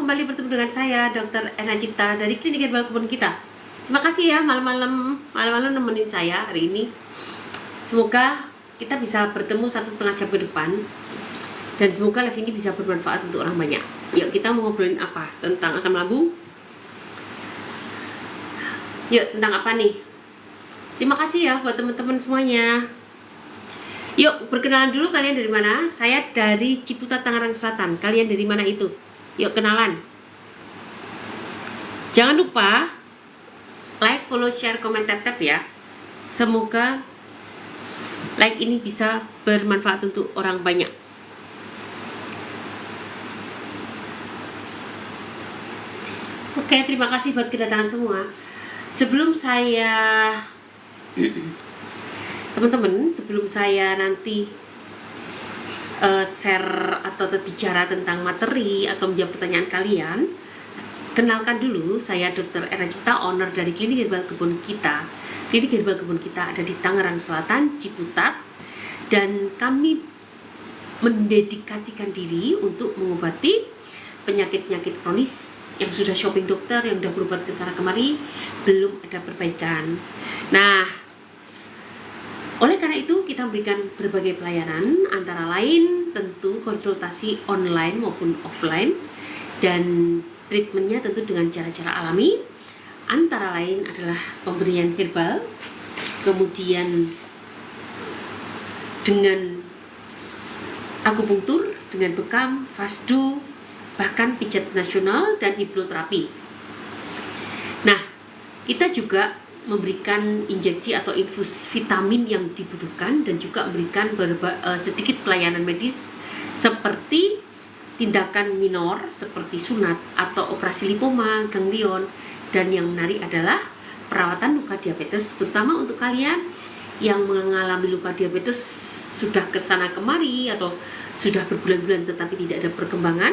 kembali bertemu dengan saya, Dr. Ena Cipta dari Klinik Herbal Kebun Kita. Terima kasih ya malam-malam nemenin saya hari ini. Semoga kita bisa bertemu 1,5 jam ke depan, dan semoga live ini bisa bermanfaat untuk orang banyak. Yuk, kita mau ngobrolin apa? Tentang asam lambung? Yuk, tentang apa nih? Terima kasih ya buat teman-teman semuanya. Yuk, perkenalan dulu, kalian dari mana? Saya dari Ciputat, Tangerang Selatan. Kalian dari mana itu? Yuk, kenalan. Jangan lupa like, follow, share, komen, tap ya. Semoga like ini bisa bermanfaat untuk orang banyak. Oke, terima kasih buat kedatangan semua. Sebelum saya teman-teman, sebelum saya nanti share atau bicara tentang materi atau menjawab pertanyaan kalian, kenalkan dulu, saya Dr. Ena Cipta, owner dari Klinik Herbal Kebun Kita. Klinik Herbal Kebun Kita ada di Tangerang Selatan, Ciputat, dan kami mendedikasikan diri untuk mengobati penyakit-penyakit kronis yang sudah shopping dokter, yang sudah berobat ke sana kemari, belum ada perbaikan. Nah, oleh karena itu kita memberikan berbagai pelayanan, antara lain tentu konsultasi online maupun offline, dan treatmentnya tentu dengan cara-cara alami. Antara lain adalah pemberian herbal, kemudian dengan akupunktur, dengan bekam, fasdu, bahkan pijat nasional dan hipnoterapi. Nah, kita juga memberikan injeksi atau infus vitamin yang dibutuhkan, dan juga memberikan sedikit pelayanan medis seperti tindakan minor seperti sunat atau operasi lipoma, ganglion, dan yang menarik adalah perawatan luka diabetes, terutama untuk kalian yang mengalami luka diabetes sudah kesana kemari atau sudah berbulan-bulan tetapi tidak ada perkembangan.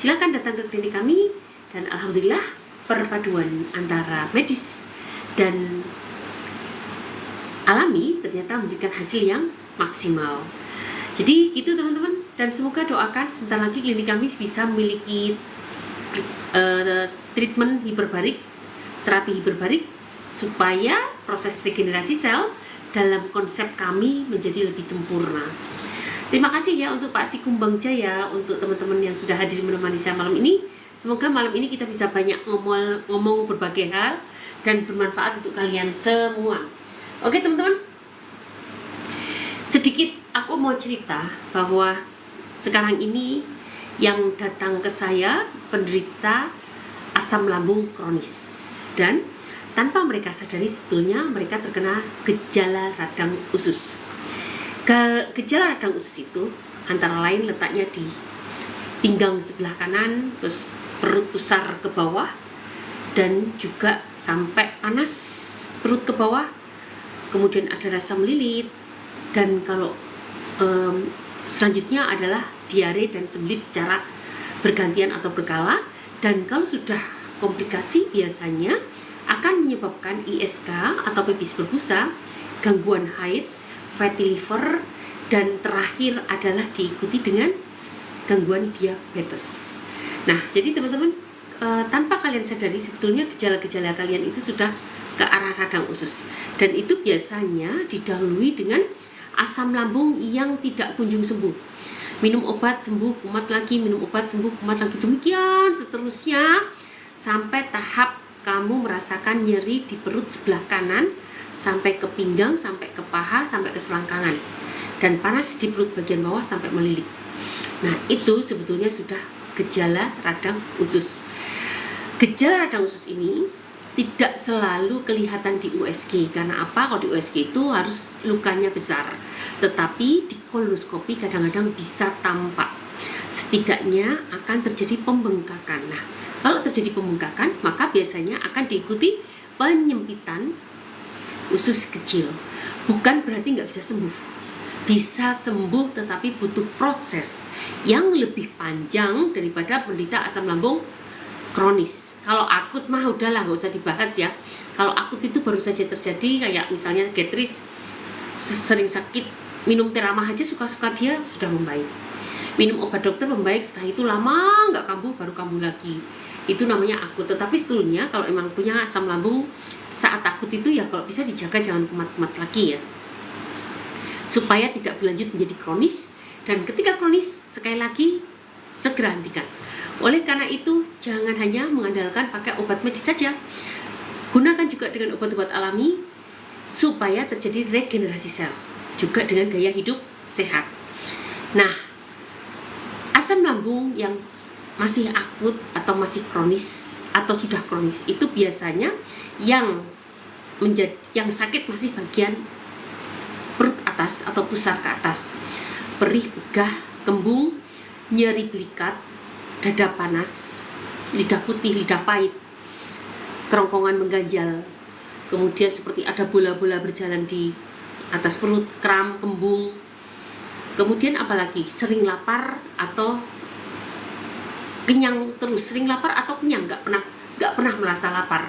Silakan datang ke klinik kami, dan alhamdulillah perpaduan antara medis dan alami ternyata memberikan hasil yang maksimal. Jadi gitu teman-teman, dan semoga doakan sebentar lagi klinik kami bisa memiliki treatment hiperbarik, terapi hiperbarik, supaya proses regenerasi sel dalam konsep kami menjadi lebih sempurna. Terima kasih ya untuk Pak Sikumbang Jaya, untuk teman-teman yang sudah hadir menemani saya malam ini. Semoga malam ini kita bisa banyak ngomong berbagai hal dan bermanfaat untuk kalian semua. Oke teman-teman, sedikit aku mau cerita bahwa sekarang ini yang datang ke saya penderita asam lambung kronis, dan tanpa mereka sadari sebetulnya mereka terkena gejala radang usus. Gejala radang usus itu antara lain letaknya di pinggang sebelah kanan, terus perut pusar ke bawah, dan juga sampai panas perut ke bawah, kemudian ada rasa melilit, dan kalau selanjutnya adalah diare dan sembelit secara bergantian atau berkala. Dan kalau sudah komplikasi biasanya akan menyebabkan ISK atau pipis berbusa, gangguan haid, fatty liver, dan terakhir adalah diikuti dengan gangguan diabetes. Nah, jadi teman-teman, tanpa kalian sadari sebetulnya gejala-gejala kalian itu sudah ke arah radang usus, dan itu biasanya didahului dengan asam lambung yang tidak kunjung sembuh. Minum obat sembuh, kumat lagi, minum obat sembuh, kumat lagi, demikian seterusnya sampai tahap kamu merasakan nyeri di perut sebelah kanan, sampai ke pinggang, sampai ke paha, sampai ke selangkangan, dan panas di perut bagian bawah sampai melilit. Nah, itu sebetulnya sudah gejala radang usus. Gejala radang usus ini tidak selalu kelihatan di USG. Karena apa? Kalau di USG itu harus lukanya besar, tetapi di kolonoskopi kadang-kadang bisa tampak. Setidaknya akan terjadi pembengkakan. Nah, kalau terjadi pembengkakan, maka biasanya akan diikuti penyempitan usus kecil. Bukan berarti nggak bisa sembuh. Bisa sembuh, tetapi butuh proses yang lebih panjang daripada penderita asam lambung kronis. Kalau akut mah udahlah, nggak usah dibahas ya. Kalau akut itu baru saja terjadi, kayak misalnya Getris sering sakit, minum teramah aja suka-suka dia sudah membaik. Minum obat dokter membaik, setelah itu lama nggak kambuh, baru kambuh lagi. Itu namanya akut. Tetapi sebetulnya kalau emang punya asam lambung saat akut itu ya kalau bisa dijaga, jangan kumat-kumat lagi ya, supaya tidak berlanjut menjadi kronis. Dan ketika kronis, sekali lagi segera hentikan. Oleh karena itu jangan hanya mengandalkan pakai obat medis saja, gunakan juga dengan obat-obat alami supaya terjadi regenerasi sel, juga dengan gaya hidup sehat. Nah, asam lambung yang masih akut atau masih kronis atau sudah kronis itu biasanya yang sakit masih bagian perut atas atau pusar ke atas, perih, begah, kembung, nyeri belikat, dada panas, lidah putih, lidah pahit, kerongkongan mengganjal, kemudian seperti ada bola-bola berjalan di atas perut, kram, kembung, kemudian apalagi sering lapar atau kenyang terus, sering lapar atau kenyang, nggak pernah merasa lapar.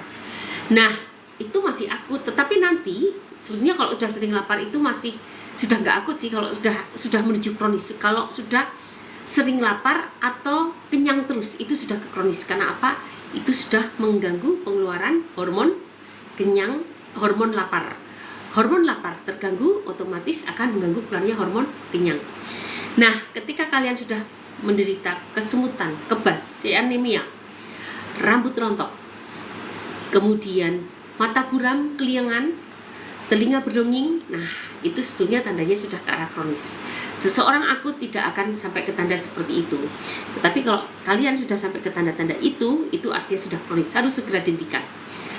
Nah, itu masih akut. Tetapi nanti sebetulnya kalau sudah sering lapar itu masih sudah nggak akut sih, kalau sudah menuju kronis. Kalau sudah sering lapar atau kenyang terus itu sudah kronis. Karena apa? Itu sudah mengganggu pengeluaran hormon kenyang, hormon lapar. Hormon lapar terganggu, otomatis akan mengganggu keluarnya hormon kenyang. Nah, ketika kalian sudah menderita kesemutan, kebas, anemia, rambut rontok, kemudian mata buram, keliengan, telinga berdonging, nah itu sebetulnya tandanya sudah ke arah kronis. Seseorang akut tidak akan sampai ke tanda seperti itu. Tetapi kalau kalian sudah sampai ke tanda-tanda itu artinya sudah kronis, harus segera dihentikan.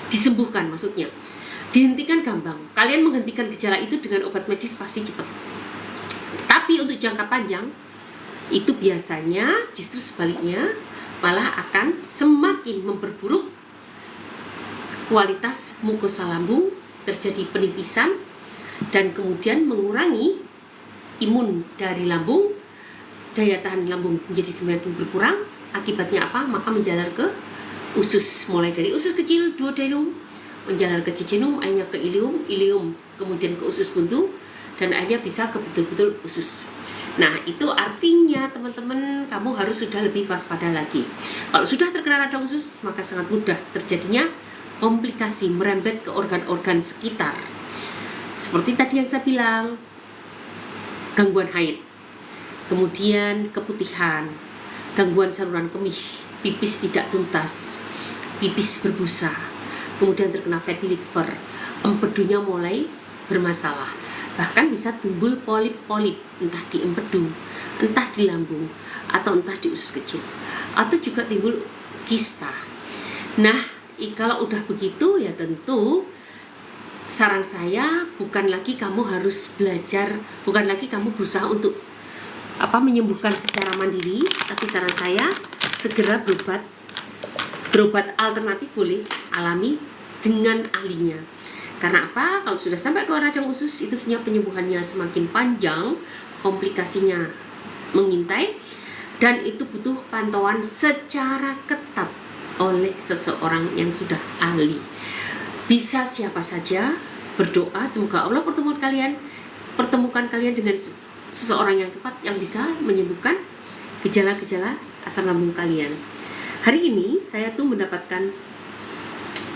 Disembuhkan maksudnya. Dihentikan gampang. Kalian menghentikan gejala itu dengan obat medis pasti cepat. Tapi untuk jangka panjang itu biasanya justru sebaliknya, malah akan semakin memperburuk kualitas mukosa lambung, terjadi penipisan, dan kemudian mengurangi imun dari lambung, daya tahan lambung menjadi semakin berkurang. Akibatnya apa? Maka menjalar ke usus, mulai dari usus kecil, duodenum, menjalar ke jejunum, akhirnya ke ileum, kemudian ke usus buntu, dan akhirnya bisa ke betul-betul usus. Nah, itu artinya teman-teman kamu harus sudah lebih waspada lagi. Kalau sudah terkena radang usus, maka sangat mudah terjadinya komplikasi merembet ke organ-organ sekitar. Seperti tadi yang saya bilang, gangguan haid, kemudian keputihan, gangguan saluran kemih, pipis tidak tuntas, pipis berbusa, kemudian terkena fatty liver, empedunya mulai bermasalah. Bahkan bisa timbul polip-polip, entah di empedu, entah di lambung, atau entah di usus kecil, atau juga timbul kista. Nah, kalau udah begitu ya tentu saran saya bukan lagi kamu harus belajar, bukan lagi kamu berusaha untuk menyembuhkan secara mandiri, tapi saran saya segera berobat alternatif boleh, alami dengan ahlinya. Karena apa? Kalau sudah sampai ke radang usus itu sebenarnya penyembuhannya semakin panjang, komplikasinya mengintai, dan itu butuh pantauan secara ketat oleh seseorang yang sudah ahli. Bisa siapa saja, berdoa semoga Allah pertemukan kalian dengan seseorang yang tepat yang bisa menyembuhkan gejala-gejala asam lambung kalian. Hari ini saya tuh mendapatkan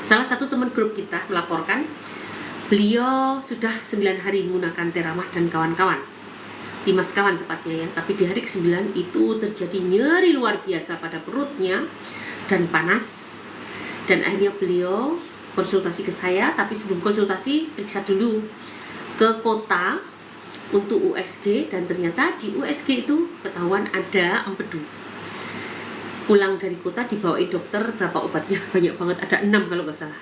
salah satu teman grup kita melaporkan beliau sudah 9 hari menggunakan Teramah dan kawan-kawan, Dimas kawan tepatnya ya, tapi di hari ke-9 itu terjadi nyeri luar biasa pada perutnya dan panas, dan akhirnya beliau konsultasi ke saya. Tapi sebelum konsultasi periksa dulu ke kota untuk USG, dan ternyata di USG itu ketahuan ada empedu. Pulang dari kota dibawain dokter berapa obatnya, banyak banget, ada 6 kalau nggak salah.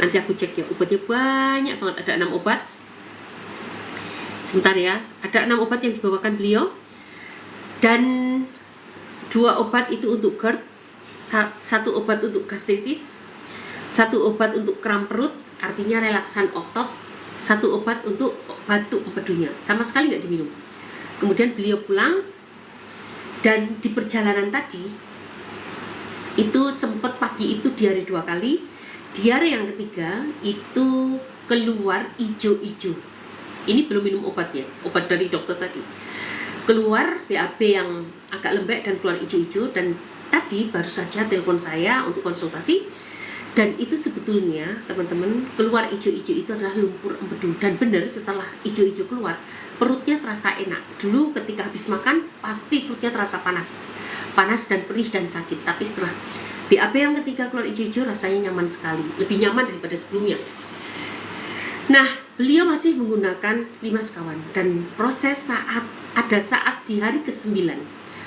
Nanti aku cek ya, obatnya banyak banget, ada 6 obat. Sebentar ya, ada 6 obat yang dibawakan beliau, dan 2 obat itu untuk GERD, 1 obat untuk gastritis, 1 obat untuk kram perut, artinya relaksan otot, 1 obat untuk batuk empedunya, sama sekali nggak diminum. Kemudian beliau pulang, dan di perjalanan tadi itu sempat pagi itu diare 2 kali. Diare yang ketiga itu keluar ijo-ijo. Ini belum minum obat ya, obat dari dokter tadi. keluar BAB yang agak lembek dan keluar hijau-hijau, dan tadi baru saja telepon saya untuk konsultasi, dan itu sebetulnya teman-teman keluar hijau-hijau itu adalah lumpur empedu. Dan benar, setelah hijau-hijau keluar perutnya terasa enak. Dulu ketika habis makan pasti perutnya terasa panas dan perih dan sakit, tapi setelah BAB yang ketiga keluar hijau-hijau rasanya nyaman sekali, lebih nyaman daripada sebelumnya. Nah, beliau masih menggunakan 5 sekawan, dan proses saat di hari ke-9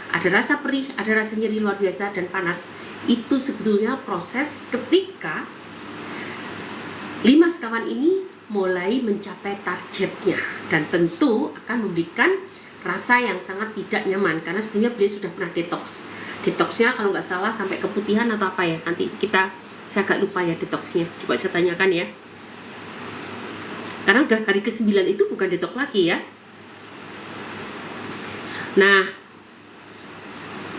ada rasa perih, ada rasa nyeri luar biasa dan panas. Itu sebetulnya proses ketika 5 sekawan ini mulai mencapai targetnya, dan tentu akan memberikan rasa yang sangat tidak nyaman karena sebetulnya beliau sudah pernah detoxnya kalau nggak salah sampai keputihan atau apa ya, nanti saya agak lupa ya detoxnya, coba saya tanyakan ya, karena udah hari ke-9 itu bukan detox lagi ya. Nah,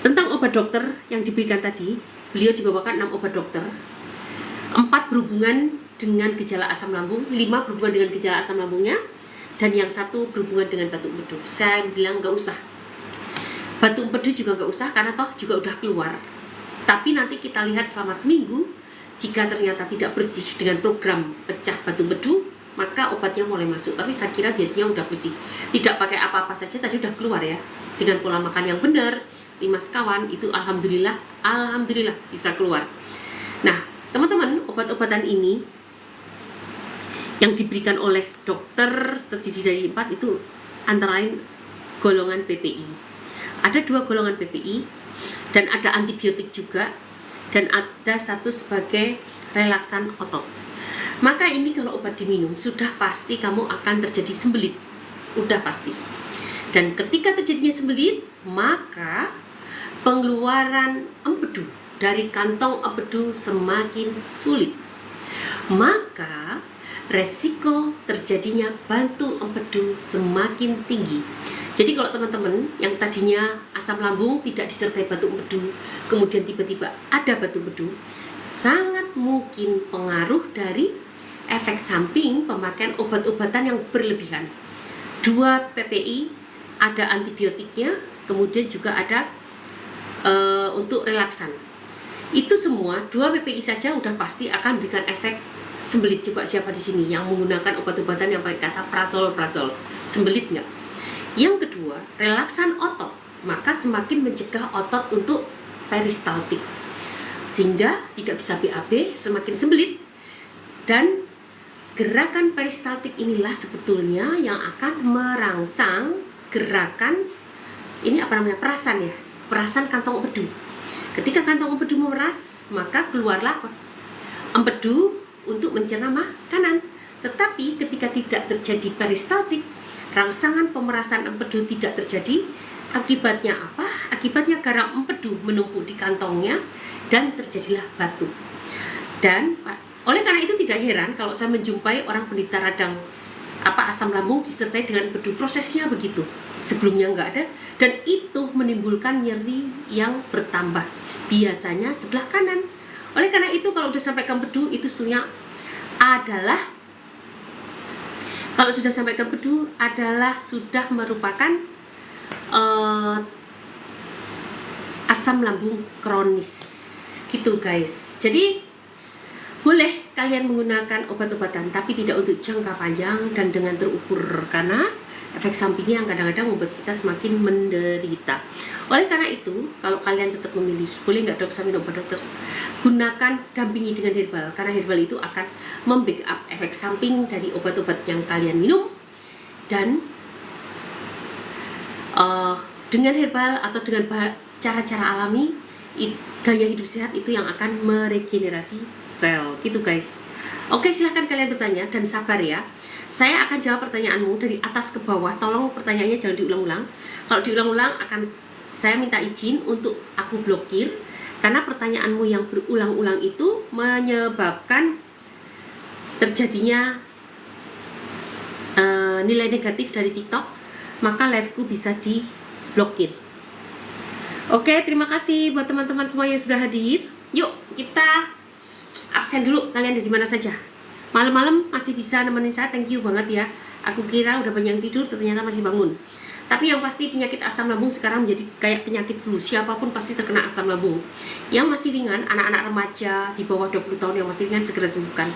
tentang obat dokter yang diberikan tadi, beliau dibawakan 6 obat dokter. 4 berhubungan dengan gejala asam lambung, 5 berhubungan dengan gejala asam lambungnya, dan yang 1 berhubungan dengan batuk empedu. Saya bilang nggak usah, batuk empedu juga nggak usah karena toh juga udah keluar. Tapi nanti kita lihat selama seminggu, jika ternyata tidak bersih dengan program pecah batuk empedu, maka obatnya mulai masuk. Tapi saya kira biasanya udah bersih, tidak pakai apa-apa saja tadi udah keluar ya, dengan pola makan yang benar, 5 sekawan itu alhamdulillah bisa keluar. Nah teman-teman, obat-obatan ini yang diberikan oleh dokter terdiri dari 4 itu antara lain golongan PPI. Ada 2 golongan PPI dan ada antibiotik juga, dan ada 1 sebagai relaksan otot. Maka ini kalau obat diminum sudah pasti kamu akan terjadi sembelit, udah pasti. Dan ketika terjadinya sembelit, maka pengeluaran empedu dari kantong empedu semakin sulit. Maka resiko terjadinya bantu empedu semakin tinggi. Jadi kalau teman-teman yang tadinya asam lambung tidak disertai batuk empedu, kemudian tiba-tiba ada batuk empedu, sangat mungkin pengaruh dari efek samping pemakaian obat-obatan yang berlebihan. 2 PPI, ada antibiotiknya, kemudian juga ada untuk relaksan. Itu semua 2 PPI saja udah pasti akan memberikan efek sembelit. Coba siapa di sini yang menggunakan obat-obatan yang pakai kata prazol, sembelit nggak? Yang kedua, relaksan otot, maka semakin mencegah otot untuk peristaltik, sehingga tidak bisa BAB, semakin sembelit. Dan gerakan peristaltik inilah sebetulnya yang akan merangsang gerakan ini perasan kantong empedu. Ketika kantong empedu memeras, maka keluarlah empedu untuk mencerna makanan. Tetapi ketika tidak terjadi peristaltik, rangsangan pemerasan empedu tidak terjadi. Akibatnya apa? Akibatnya garam empedu menumpuk di kantongnya dan terjadilah batuk. Dan oleh karena itu tidak heran kalau saya menjumpai orang penderita radang asam lambung disertai dengan empedu. Prosesnya begitu, sebelumnya nggak ada, dan itu menimbulkan nyeri yang bertambah, biasanya sebelah kanan. Oleh karena itu kalau sudah sampai ke empedu, itu sebetulnya adalah sudah merupakan asam lambung kronis gitu guys. Jadi boleh kalian menggunakan obat-obatan, tapi tidak untuk jangka panjang dan dengan terukur, karena efek sampingnya yang kadang-kadang membuat kita semakin menderita. Oleh karena itu, kalau kalian tetap memilih, boleh nggak dok saya minum obat dokter? Gunakan, dampingi dengan herbal, karena herbal itu akan membackup efek samping dari obat-obat yang kalian minum. Dan dengan herbal atau dengan cara-cara alami, gaya hidup sehat itu yang akan meregenerasi sel gitu guys. Oke, silahkan kalian bertanya dan sabar ya, saya akan jawab pertanyaanmu dari atas ke bawah. Tolong pertanyaannya jangan diulang-ulang. Kalau diulang-ulang akan saya minta izin untuk aku blokir, karena pertanyaanmu yang berulang-ulang itu menyebabkan terjadinya nilai negatif dari TikTok, maka liveku bisa diblokir. Oke, terima kasih buat teman-teman semua yang sudah hadir. Yuk, kita absen dulu. Kalian dari mana saja? Malam-malam masih bisa nemenin saya, thank you banget ya. Aku kira udah banyak yang tidur, ternyata masih bangun. Tapi yang pasti penyakit asam lambung sekarang menjadi kayak penyakit flu. Siapapun pasti terkena asam lambung. Yang masih ringan, anak-anak remaja di bawah 20 tahun yang masih ringan segera sembuhkan.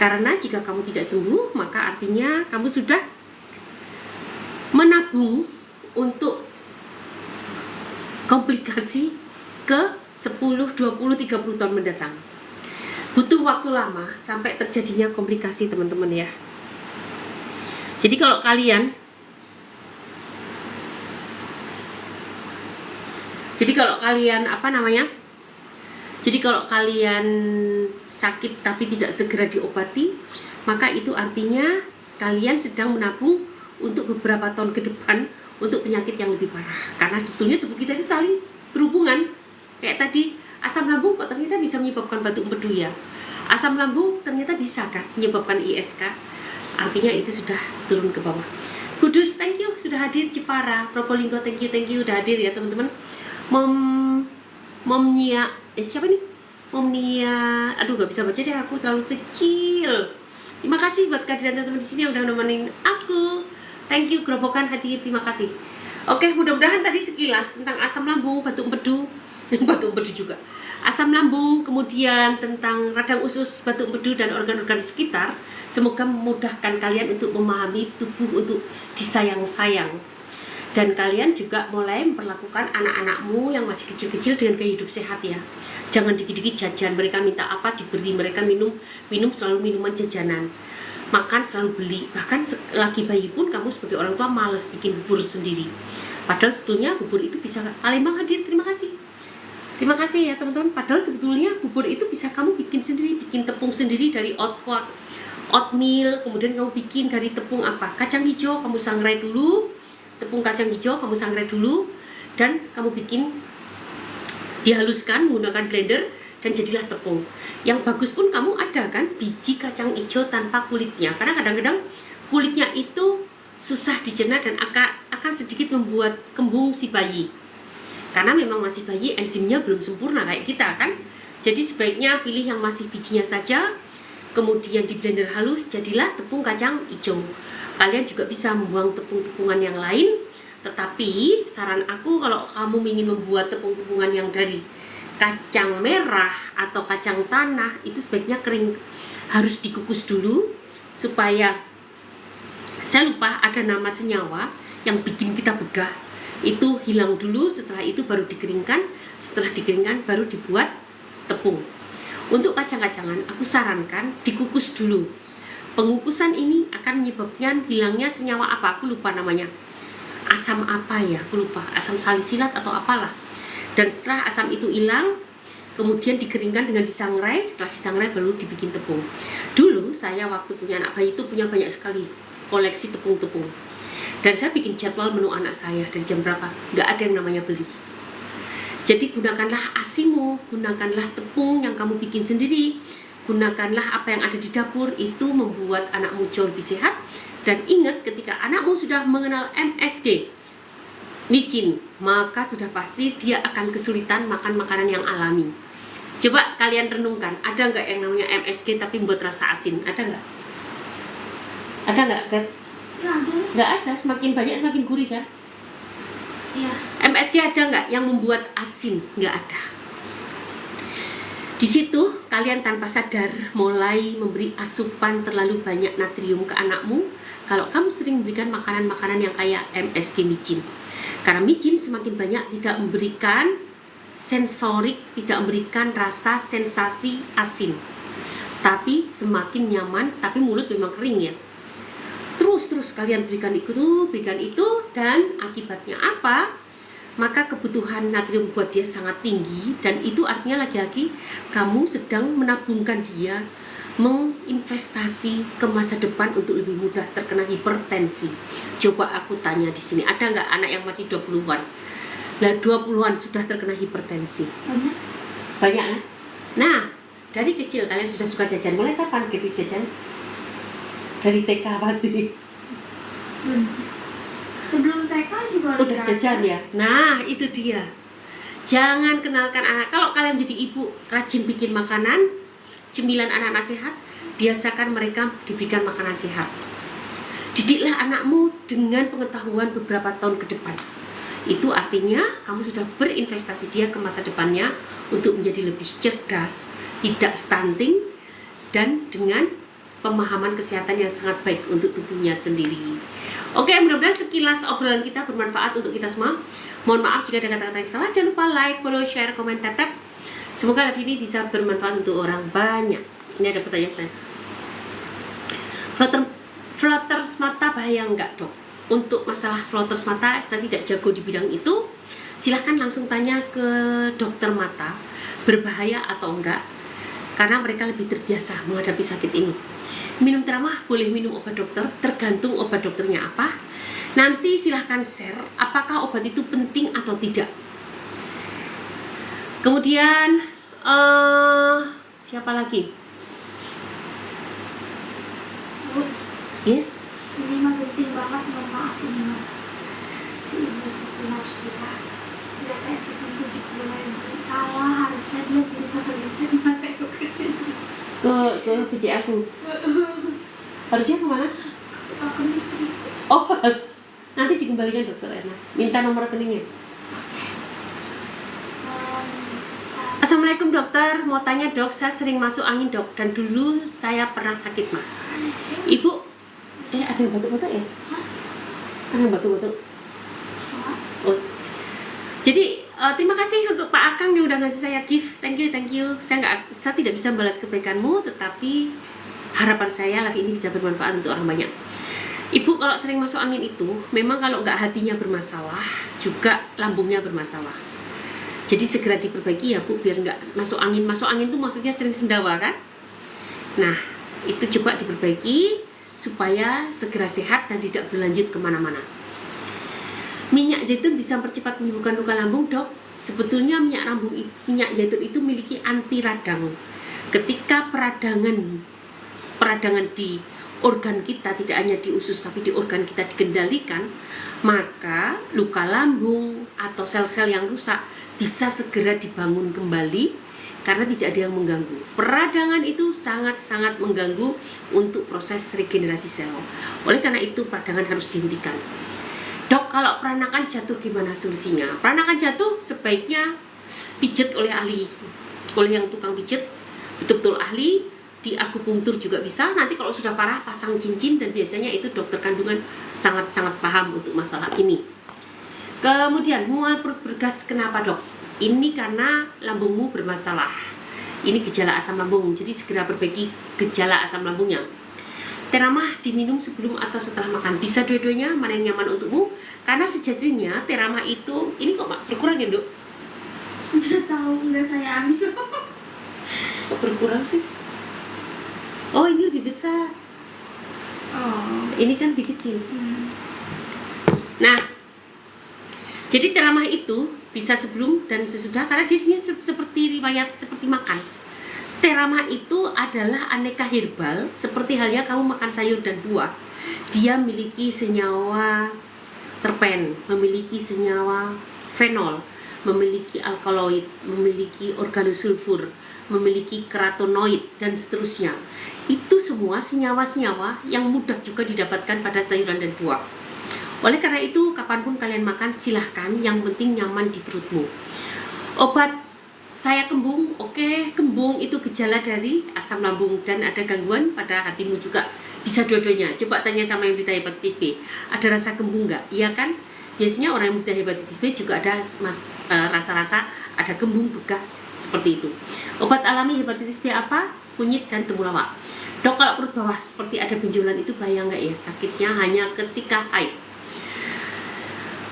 Karena jika kamu tidak sembuh, maka artinya kamu sudah menabung untuk komplikasi ke 10, 20, 30 tahun mendatang. Butuh waktu lama sampai terjadinya komplikasi, teman-teman ya. Jadi kalau kalian Jadi kalau kalian sakit tapi tidak segera diobati, maka itu artinya kalian sedang menabung untuk beberapa tahun ke depan untuk penyakit yang lebih parah. Karena sebetulnya tubuh kita itu saling berhubungan. Kayak tadi, asam lambung kok ternyata bisa menyebabkan batuk empedu ya. Asam lambung ternyata bisa kan menyebabkan ISK. Artinya itu sudah turun ke bawah. Kudus, thank you sudah hadir. Jepara, Probolinggo, thank you udah hadir ya teman-teman. Momnia, siapa nih? Momnia, aduh gak bisa baca deh, aku terlalu kecil. Terima kasih buat kehadiran teman-teman di sini yang udah nemenin aku. Thank you, Gerobokan hadir, terima kasih. Oke, mudah-mudahan tadi sekilas tentang asam lambung, batuk empedu, batuk empedu juga. Asam lambung, kemudian tentang radang usus, batuk empedu dan organ-organ sekitar. Semoga memudahkan kalian untuk memahami tubuh untuk disayang-sayang. Dan kalian juga mulai memperlakukan anak-anakmu yang masih kecil-kecil dengan gaya hidup sehat ya. Jangan dikit-dikit jajan, mereka minta apa diberi, mereka minum selalu minuman jajanan. Makan selalu beli, bahkan lagi bayi pun kamu sebagai orang tua males bikin bubur sendiri. Padahal sebetulnya bubur itu bisa, Palembang hadir, terima kasih ya teman-teman. Padahal sebetulnya bubur itu bisa kamu bikin sendiri, bikin tepung sendiri dari oatmeal, kemudian kamu bikin dari tepung apa, kacang hijau, kamu sangrai dulu, tepung kacang hijau kamu sangrai dulu, dan kamu bikin, dihaluskan menggunakan blender, dan jadilah tepung. Yang bagus pun kamu ada kan biji kacang hijau tanpa kulitnya, karena kadang-kadang kulitnya itu susah dicerna dan akan sedikit membuat kembung si bayi, karena memang masih bayi, enzimnya belum sempurna kayak kita kan. Jadi sebaiknya pilih yang masih bijinya saja, kemudian di blender halus, jadilah tepung kacang hijau. Kalian juga bisa membuang tepung-tepungan yang lain, tetapi saran aku kalau kamu ingin membuat tepung-tepungan yang dari kacang merah atau kacang tanah, itu sebaiknya kering, harus dikukus dulu supaya, saya lupa ada nama senyawa yang bikin kita begah, itu hilang dulu, setelah itu baru dikeringkan, setelah dikeringkan baru dibuat tepung. Untuk kacang-kacangan aku sarankan dikukus dulu. Pengukusan ini akan menyebabkan hilangnya senyawa apa, aku lupa namanya, asam apa ya, aku lupa, asam salisilat atau apalah. Dan setelah asam itu hilang, kemudian dikeringkan dengan disangrai, setelah disangrai baru dibikin tepung. Dulu saya waktu punya anak bayi itu punya banyak sekali koleksi tepung-tepung, dan saya bikin jadwal menu anak saya dari jam berapa, nggak ada yang namanya beli. Jadi gunakanlah asimu, gunakanlah tepung yang kamu bikin sendiri, gunakanlah apa yang ada di dapur, itu membuat anakmu jauh lebih sehat. Dan ingat, ketika anakmu sudah mengenal MSG, micin, maka sudah pasti dia akan kesulitan makan makanan yang alami. Coba kalian renungkan, ada nggak yang namanya MSG tapi membuat rasa asin? Ada nggak? Ada nggak, Gat? Nggak ada, semakin banyak semakin gurih kan? Iya. MSG ada nggak yang membuat asin? Nggak ada. Di situ kalian tanpa sadar mulai memberi asupan terlalu banyak natrium ke anakmu kalau kamu sering memberikan makanan-makanan yang kayak MSG micin. Karena micin semakin banyak tidak memberikan sensorik, tidak memberikan rasa sensasi asin, tapi semakin nyaman, tapi mulut memang kering ya. Terus kalian berikan itu, dan akibatnya apa? Maka kebutuhan natrium buat dia sangat tinggi, dan itu artinya lagi-lagi kamu sedang menabungkan dia, menginvestasi ke masa depan untuk lebih mudah terkena hipertensi. Coba aku tanya di sini, ada nggak anak yang masih 20-an? Lah 20-an sudah terkena hipertensi? Banyak kan? Nah, dari kecil kalian sudah suka jajan. Mulai kapan kita jajan? Dari TK pasti. Sebelum TK juga udah jajan ya. Nah, itu dia. Jangan kenalkan anak. Kalau kalian jadi ibu rajin bikin makanan, cemilan anak-anak sehat, biasakan mereka diberikan makanan sehat. Didiklah anakmu dengan pengetahuan beberapa tahun ke depan. Itu artinya kamu sudah berinvestasi dia ke masa depannya untuk menjadi lebih cerdas, tidak stunting, dan dengan pemahaman kesehatan yang sangat baik untuk tubuhnya sendiri. Oke, mudah-mudahan sekilas obrolan kita bermanfaat untuk kita semua. Mohon maaf jika ada kata-kata yang salah. Jangan lupa like, follow, share, komen, tap. Semoga live ini bisa bermanfaat untuk orang banyak. Ini ada pertanyaan. Floaters mata bahaya enggak, dok? Untuk masalah floaters mata, saya tidak jago di bidang itu. Silahkan langsung tanya ke dokter mata, berbahaya atau enggak, karena mereka lebih terbiasa menghadapi sakit ini. Minum teramah boleh minum obat dokter, tergantung obat dokternya apa. Nanti silahkan share apakah obat itu penting atau tidak. Kemudian siapa lagi? Yes. Ini mah penting banget, mohon maaf ini mah. Si ibu harus kita. Dia kayak kesini gitu, salah, harusnya dia beli tabletnya di mata aku kesini. Ke PJ aku. Harusnya kemana? Ke misteri. Oh, nanti dikembalikan dokter Erna. Minta nomor rekeningnya. Assalamualaikum dokter, mau tanya dok, saya sering masuk angin dok, dan dulu saya pernah sakit mah. Ibu, ada yang batuk-batuk ya? Ada yang batuk-batuk? Oh. Jadi terima kasih untuk Pak Akang yang udah ngasih saya gift. Thank you. Saya tidak bisa balas kebaikanmu, tetapi harapan saya live ini bisa bermanfaat untuk orang banyak. Ibu kalau sering masuk angin itu, memang kalau nggak hatinya bermasalah, juga lambungnya bermasalah. Jadi segera diperbaiki ya Bu, biar nggak masuk angin. Masuk angin itu maksudnya sering sendawa kan? Nah, itu coba diperbaiki supaya segera sehat dan tidak berlanjut kemana-mana. Minyak zaitun bisa mempercepat menyembuhkan luka lambung dok. Sebetulnya minyak zaitun itu memiliki anti radang. Ketika peradangan di organ kita, tidak hanya di usus tapi di organ kita dikendalikan, maka luka lambung atau sel-sel yang rusak bisa segera dibangun kembali karena tidak ada yang mengganggu. Peradangan itu sangat-sangat mengganggu untuk proses regenerasi sel. Oleh karena itu peradangan harus dihentikan. Dok, kalau peranakan jatuh gimana solusinya? Peranakan jatuh sebaiknya pijet oleh ahli, oleh yang tukang pijet, betul-betul ahli. Di akupunktur juga bisa. Nanti kalau sudah parah pasang cincin, dan biasanya itu dokter kandungan sangat-sangat paham untuk masalah ini. Kemudian mual perut bergas, kenapa dok? Ini karena lambungmu bermasalah. Ini gejala asam lambung, jadi segera perbaiki gejala asam lambungnya. Teramah diminum sebelum atau setelah makan, bisa dua-duanya, mana yang nyaman untukmu. Karena sejatinya teramah itu, ini kok berkurang ya dok? Nggak tahu, nggak saya ambil. Kok berkurang sih? Oh, ini lebih besar. Oh, Ini kan lebih kecil. Nah, jadi teramah itu bisa sebelum dan sesudah, karena jadinya seperti riwayat seperti makan. Teramah itu adalah aneka herbal, seperti halnya kamu makan sayur dan buah. Dia memiliki senyawa terpen, memiliki senyawa fenol, memiliki alkaloid, memiliki organosulfur, memiliki karotenoid, dan seterusnya. Itu semua senyawa-senyawa yang mudah juga didapatkan pada sayuran dan buah. Oleh karena itu, kapanpun kalian makan, silahkan, yang penting nyaman di perutmu. Obat saya kembung, oke, kembung itu gejala dari asam lambung dan ada gangguan pada hatimu juga. Bisa dua-duanya. Coba tanya sama yang menderita hepatitis B, ada rasa kembung nggak? Iya kan? Biasanya orang yang menderita hepatitis B juga ada rasa-rasa ada kembung, begah, seperti itu. Obat alami hepatitis B apa? Kunyit dan temulawak. Dok, kalau perut bawah seperti ada benjolan itu bahaya nggak ya? Sakitnya hanya ketika haid.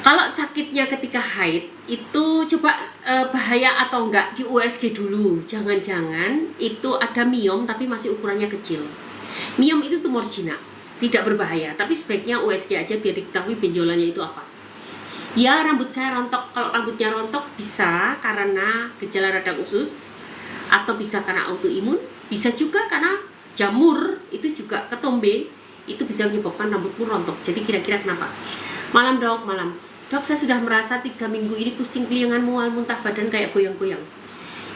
Kalau sakitnya ketika haid itu coba bahaya atau enggak di USG dulu. Jangan-jangan itu ada miom tapi masih ukurannya kecil. Miom itu tumor jinak, tidak berbahaya, tapi sebaiknya USG aja biar diketahui benjolannya itu apa. Ya, rambut saya rontok. Kalau rambutnya rontok bisa karena gejala radang usus, atau bisa karena autoimun, bisa juga karena jamur, itu juga ketombe, itu bisa menyebabkan rambutmu rontok. Jadi kira-kira kenapa? Malam dok, malam. Dok, saya sudah merasa 3 minggu ini pusing keliangan, mual, muntah badan kayak goyang-goyang.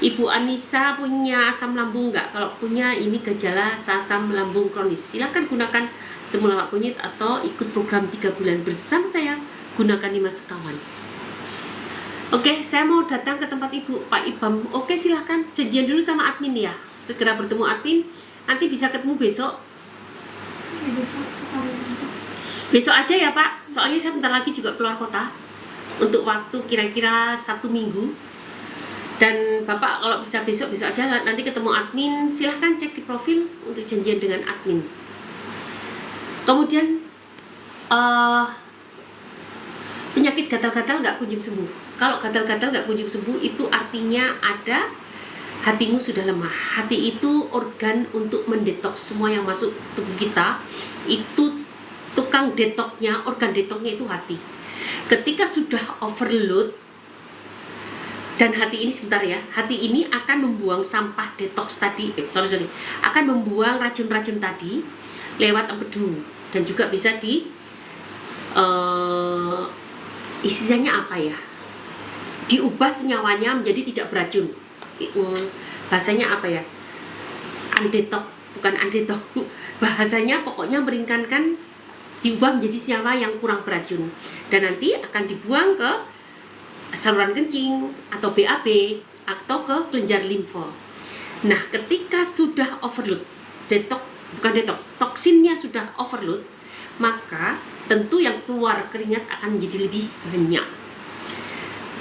Ibu Anissa punya asam lambung nggak? Kalau punya, ini gejala asam lambung kronis. Silakan gunakan temulawak kunyit atau ikut program 3 bulan bersama saya, gunakan 5 sekawan. Oke, saya mau datang ke tempat Ibu, Pak Ibam. Oke, silahkan janjian dulu sama admin ya. Segera bertemu admin, nanti bisa ketemu besok. Besok aja ya Pak, soalnya saya bentar lagi juga keluar kota untuk waktu kira-kira 1 minggu. Dan Bapak kalau bisa besok aja, nanti ketemu admin. Silahkan cek di profil untuk janjian dengan admin. Kemudian penyakit gatal-gatal nggak kunjung sembuh. Kalau gatal-gatal nggak kunjung sembuh, itu artinya ada hatimu sudah lemah. Hati itu organ untuk mendetoks semua yang masuk tubuh kita. Itu tukang detoknya, organ detoknya itu hati. Ketika sudah overload, dan hati ini sebentar ya, hati ini akan membuang sampah detoks tadi, akan membuang racun-racun tadi lewat empedu, dan juga bisa di istilahnya apa ya, diubah senyawanya menjadi tidak beracun. Bahasanya apa ya, undetok, bukan undetok, bahasanya pokoknya meringankan, diubah menjadi senyawa yang kurang beracun, dan nanti akan dibuang ke saluran kencing atau BAB atau ke kelenjar limfa. Nah, ketika sudah overload, toksinnya sudah overload, maka tentu yang keluar keringat akan menjadi lebih banyak.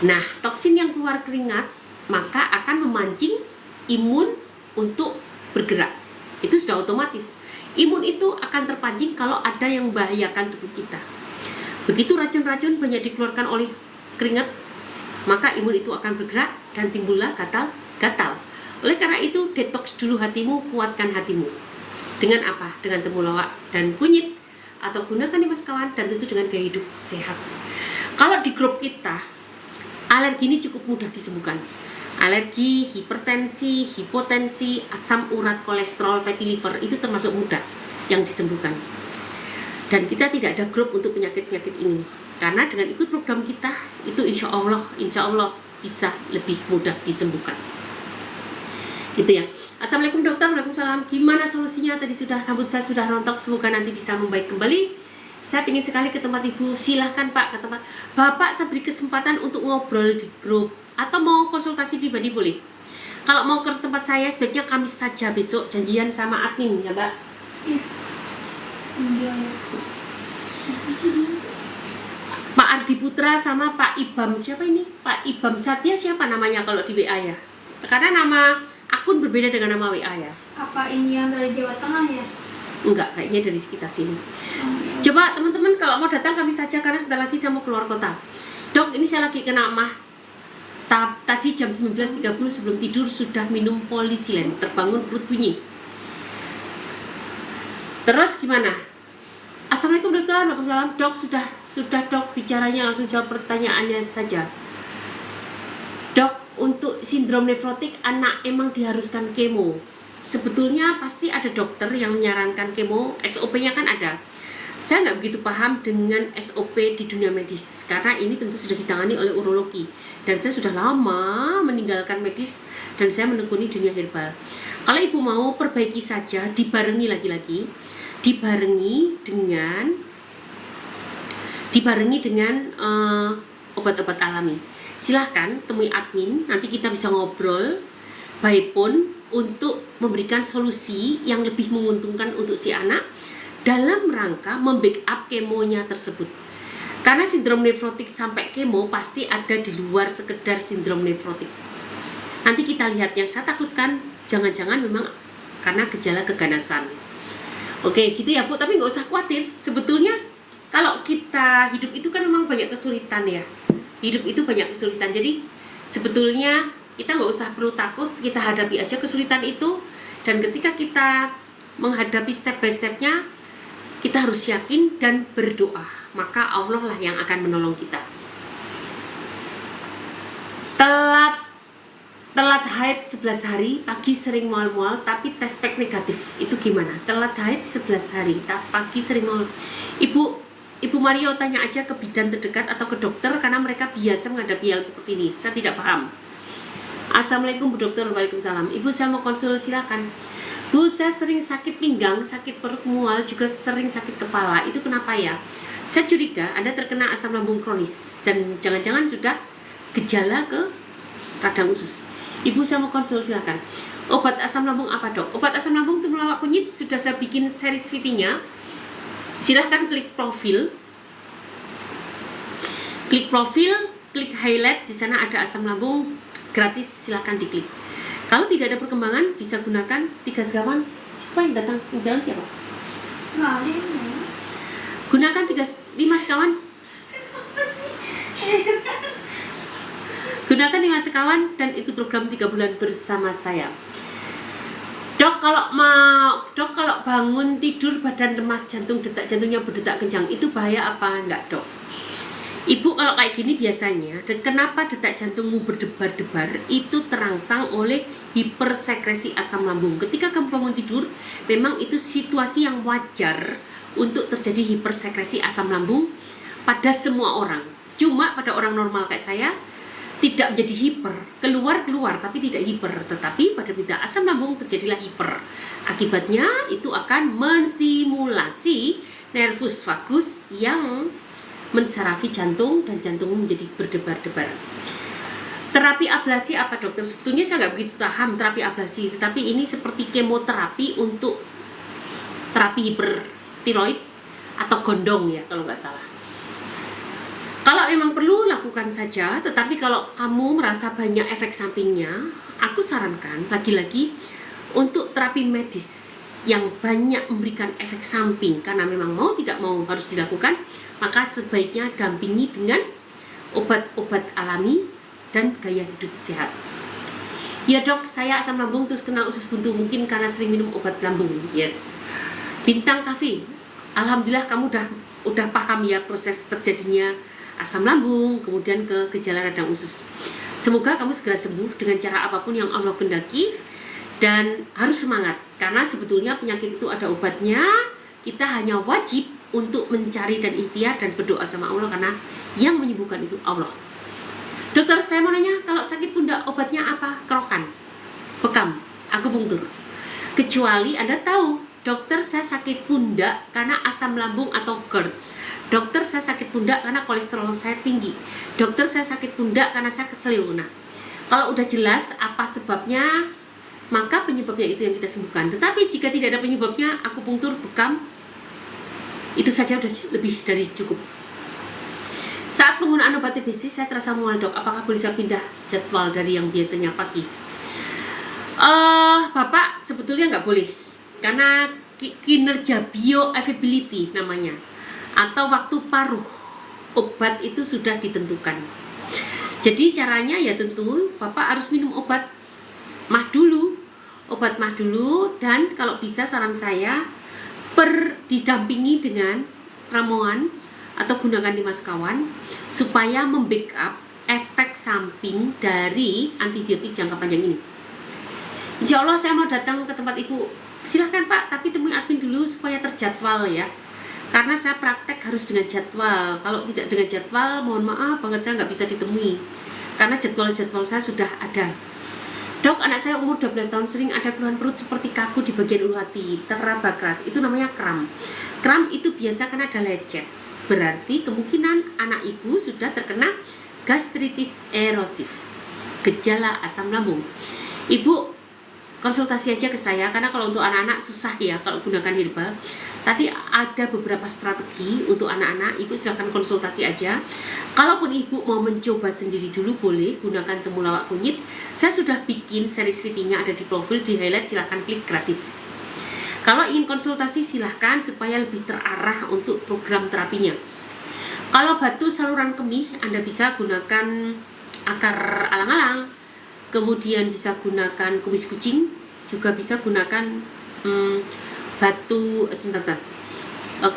Nah, toksin yang keluar keringat maka akan memancing imun untuk bergerak. Itu sudah otomatis. Imun itu akan terpancing kalau ada yang membahayakan tubuh kita. Begitu racun-racun banyak dikeluarkan oleh keringat, maka imun itu akan bergerak dan timbullah gatal-gatal. Oleh karena itu, detoks dulu hatimu, kuatkan hatimu. Dengan apa? Dengan temulawak dan kunyit, atau gunakan 5 sekawan, dan tentu dengan gaya hidup sehat. Kalau di grup kita, alergi ini cukup mudah disembuhkan. Alergi, hipertensi, hipotensi, asam urat, kolesterol, fatty liver, itu termasuk mudah yang disembuhkan. Dan kita tidak ada grup untuk penyakit-penyakit ini. Karena dengan ikut program kita, itu insya Allah bisa lebih mudah disembuhkan. Gitu ya. Assalamualaikum dokter, waalaikumsalam. Gimana solusinya? Tadi rambut saya sudah rontok, semoga nanti bisa membaik kembali. Saya ingin sekali ke tempat Ibu. Silahkan Pak ke tempat Bapak. Saya beri kesempatan untuk ngobrol di grup atau mau konsultasi pribadi boleh. Kalau mau ke tempat saya, sebaiknya Kamis saja besok, janjian sama admin ya Mbak. Iya. Siapa sih dia? Pak Ardi Putra sama Pak Ibam, siapa ini? Pak Ibam Satya siapa namanya kalau di WA ya? Karena nama akun berbeda dengan nama WA ya. Apa ini yang dari Jawa Tengah ya? Enggak, kayaknya dari sekitar sini. Ya. Coba teman-teman kalau mau datang kami saja, karena sebentar lagi saya mau keluar kota. Dok, ini saya lagi kena mah. Tadi jam 19.30 sebelum tidur sudah minum polisilen, terbangun perut bunyi. Terus gimana? Assalamualaikum dokter, waalaikumsalam. Dok, sudah dok, bicaranya langsung jawab pertanyaannya saja. Dok, untuk sindrom nefrotik anak emang diharuskan kemo. Sebetulnya pasti ada dokter yang menyarankan kemo, SOP-nya kan ada. Saya nggak begitu paham dengan SOP di dunia medis, karena ini tentu sudah ditangani oleh urologi. Dan saya sudah lama meninggalkan medis dan saya menekuni dunia herbal. Kalau Ibu mau, perbaiki saja, dibarengi lagi-lagi. Dibarengi dengan obat-obat alami. Silahkan temui admin, nanti kita bisa ngobrol by phone untuk memberikan solusi yang lebih menguntungkan untuk si anak dalam rangka membackup kemonya tersebut. Karena sindrom nefrotik sampai kemo pasti ada di luar sekedar sindrom nefrotik. Nanti kita lihat, yang saya takutkan jangan-jangan memang karena gejala keganasan. Oke, gitu ya Bu, tapi nggak usah khawatir. Sebetulnya kalau kita hidup itu kan memang banyak kesulitan ya. Hidup itu banyak kesulitan, jadi sebetulnya kita nggak usah perlu takut, kita hadapi aja kesulitan itu. Dan ketika kita menghadapi step by stepnya, kita harus yakin dan berdoa. Maka Allah lah yang akan menolong kita. Telat haid 11 hari, pagi sering mual-mual tapi tes pack negatif. Itu gimana? Telat haid 11 hari, pagi sering mual. Ibu Mario tanya aja ke bidan terdekat atau ke dokter, karena mereka biasa menghadapi hal seperti ini. Saya tidak paham. Assalamualaikum Bu Dokter, waalaikumsalam. Ibu, saya mau konsul, silakan. Bu, saya sering sakit pinggang, sakit perut mual, juga sering sakit kepala. Itu kenapa ya? Saya curiga Anda terkena asam lambung kronis dan jangan-jangan sudah gejala ke radang usus. Ibu, saya mau konsul, silakan. Obat asam lambung apa, Dok? Obat asam lambung temulawak kunyit sudah saya bikin series VT-nya. Silahkan klik profil. Klik profil, klik highlight, di sana ada asam lambung gratis, silahkan diklik. Kalau tidak ada perkembangan, bisa gunakan 3 sekawan. Siapa yang datang? Yang jalan siapa? Nggak ada ini. Gunakan 5 sekawan. Gunakan 5 sekawan dan ikut program 3 bulan bersama saya. Dok, kalau bangun tidur badan lemas, jantung detak jantungnya berdetak kencang, itu bahaya apa enggak, Dok? Ibu, kalau kayak gini biasanya, kenapa detak jantungmu berdebar-debar, itu terangsang oleh hipersekresi asam lambung. Ketika kamu bangun tidur, memang itu situasi yang wajar untuk terjadi hipersekresi asam lambung pada semua orang. Cuma pada orang normal kayak saya, tidak menjadi hiper, keluar tapi tidak hiper. Tetapi pada bidang asam lambung terjadilah hiper. Akibatnya itu akan menstimulasi nervus vagus yang mensarafi jantung dan jantungmu menjadi berdebar-debar. Terapi ablasi apa, dokter? Sebetulnya saya nggak begitu paham terapi ablasi, tetapi ini seperti kemoterapi untuk terapi hipertiroid atau gondong ya kalau nggak salah. Kalau memang perlu, lakukan saja. Tetapi kalau kamu merasa banyak efek sampingnya, aku sarankan lagi-lagi untuk terapi medis yang banyak memberikan efek samping, karena memang mau tidak mau harus dilakukan, maka sebaiknya dampingi dengan obat-obat alami dan gaya hidup sehat. Ya, Dok, saya asam lambung terus kena usus buntu, mungkin karena sering minum obat lambung. Yes. Bintang Cafe, alhamdulillah kamu udah paham ya proses terjadinya asam lambung, kemudian ke gejala radang usus. Semoga kamu segera sembuh dengan cara apapun yang Allah kehendaki, dan harus semangat karena sebetulnya penyakit itu ada obatnya. Kita hanya wajib untuk mencari dan ikhtiar dan berdoa sama Allah, karena yang menyembuhkan itu Allah. Dokter, saya mau nanya, kalau sakit pundak obatnya apa? Kerokan, bekam, akupunktur. Kecuali Anda tahu, dokter, saya sakit pundak karena asam lambung atau GERD. Dokter, saya sakit pundak karena kolesterol saya tinggi. Dokter, saya sakit pundak karena saya kesel. Nah, kalau udah jelas apa sebabnya, maka penyebabnya itu yang kita sembuhkan. Tetapi jika tidak ada penyebabnya, akupunktur, bekam, itu saja sudah lebih dari cukup. Saat penggunaan obat TBC, saya terasa mual, Dok. Apakah boleh saya pindah jadwal dari yang biasanya pagi? Bapak, sebetulnya nggak boleh. Karena kinerja bioavailability namanya, atau waktu paruh obat itu sudah ditentukan. Jadi caranya ya tentu Bapak harus minum obat mah dulu, dan kalau bisa saran saya didampingi dengan ramuan atau gunakan 5 sekawan supaya membackup efek samping dari antibiotik jangka panjang ini. Insya Allah saya mau datang ke tempat Ibu. Silahkan, Pak, tapi temui admin dulu supaya terjadwal ya. Karena saya praktek harus dengan jadwal. Kalau tidak dengan jadwal, mohon maaf banget saya nggak bisa ditemui. Karena jadwal-jadwal saya sudah ada. Dok, anak saya umur 12 tahun sering ada keluhan perut seperti kaku di bagian ulu hati, teraba keras. Itu namanya kram. Kram itu biasa karena ada lecet. Berarti kemungkinan anak ibu sudah terkena gastritis erosif, gejala asam lambung. Ibu konsultasi aja ke saya, karena kalau untuk anak-anak susah ya kalau gunakan herbal. Tadi ada beberapa strategi untuk anak-anak, ibu silahkan konsultasi aja. Kalaupun ibu mau mencoba sendiri dulu, boleh gunakan temulawak kunyit. Saya sudah bikin series VT-nya, ada di profil, di highlight, silahkan klik gratis. Kalau ingin konsultasi silahkan supaya lebih terarah untuk program terapinya. Kalau batu saluran kemih, Anda bisa gunakan akar alang-alang, kemudian bisa gunakan kumis kucing, juga bisa gunakan batu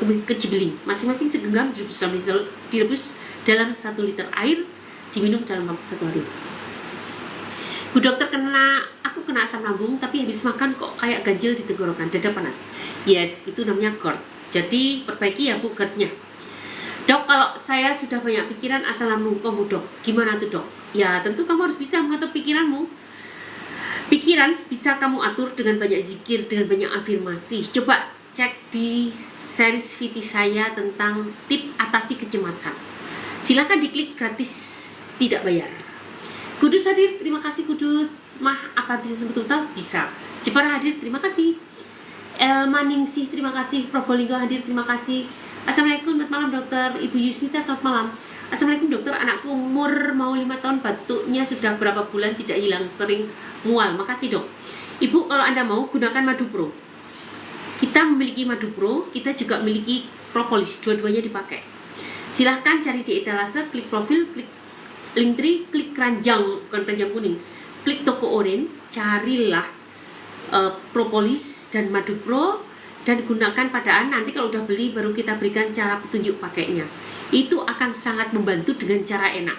kumis kecibeling. Masing-masing segenggam direbus dalam 1 liter air, diminum dalam waktu 1 hari. Bu dokter, aku kena asam lambung tapi habis makan kok kayak ganjil di tenggorokan, dada panas. Yes, itu namanya GERD. Jadi perbaiki ya Bu GERD-nya. Dok, kalau saya sudah banyak pikiran asam lambung kamu, Dok, gimana tuh, Dok? Ya tentu kamu harus bisa mengatur pikiranmu. Pikiran bisa kamu atur dengan banyak zikir, dengan banyak afirmasi. Coba cek di series VT saya tentang tip atasi kecemasan. Silahkan diklik gratis, tidak bayar. Kudus hadir, terima kasih Kudus. Mah, apa bisa sebut utang? Bisa. Jepara hadir, terima kasih. El Maningsih, terima kasih. Probolinggo hadir, terima kasih. Assalamualaikum, selamat malam dokter. Ibu Yusnita, selamat malam. Assalamualaikum dokter, anakku umur mau 5 tahun, batuknya sudah berapa bulan tidak hilang, sering mual. Makasih dok. Ibu, kalau Anda mau gunakan Madu Pro. Kita memiliki Madu Pro, kita juga memiliki propolis, dua-duanya dipakai. Silahkan cari di etalase, klik profil, klik Linktree, klik keranjang, bukan keranjang kuning, klik toko oren, carilah propolis dan Madu Pro dan gunakan padaan. Nanti kalau udah beli baru kita berikan cara petunjuk pakainya. Itu akan sangat membantu dengan cara enak.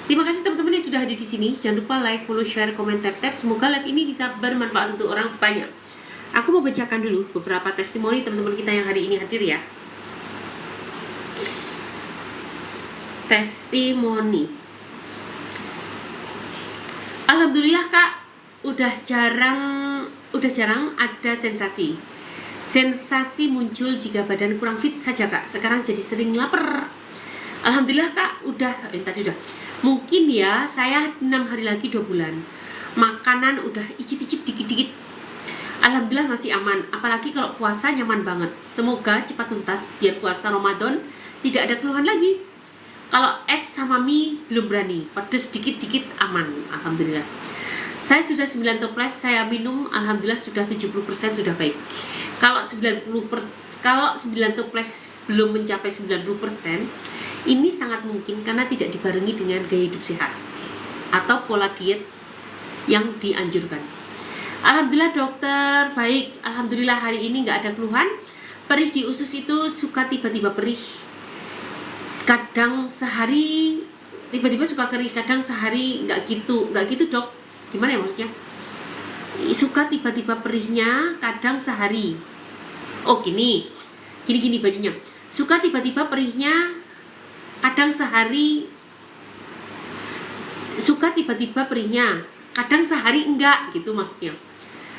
Terima kasih teman-teman yang sudah hadir di sini. Jangan lupa like, follow, share, komen, tap. Semoga live ini bisa bermanfaat untuk orang banyak. Aku mau bacakan dulu beberapa testimoni teman-teman kita yang hari ini hadir ya. Testimoni. Alhamdulillah kak, udah jarang ada sensasi. Sensasi muncul jika badan kurang fit saja kak. Sekarang jadi sering lapar. Alhamdulillah kak, tadi udah. Mungkin ya, saya 6 hari lagi 2 bulan. Makanan udah icip-icip dikit-dikit. Alhamdulillah masih aman. Apalagi kalau puasa nyaman banget. Semoga cepat tuntas biar puasa Ramadan tidak ada keluhan lagi. Kalau es sama mie belum berani. Pedes dikit-dikit aman. Alhamdulillah. Saya sudah 9 toples, saya minum, alhamdulillah sudah 70% sudah baik. Kalau 9 toples belum mencapai 90%, ini sangat mungkin karena tidak dibarengi dengan gaya hidup sehat atau pola diet yang dianjurkan. Alhamdulillah dokter, baik. Alhamdulillah hari ini nggak ada keluhan. Perih di usus itu suka tiba-tiba perih. Kadang sehari tiba-tiba suka perih, kadang sehari nggak gitu dok. Gimana ya maksudnya? Suka tiba-tiba perihnya, kadang sehari. Oh gini bajunya. Suka tiba-tiba perihnya, kadang sehari. Suka tiba-tiba perihnya, kadang sehari enggak, gitu maksudnya.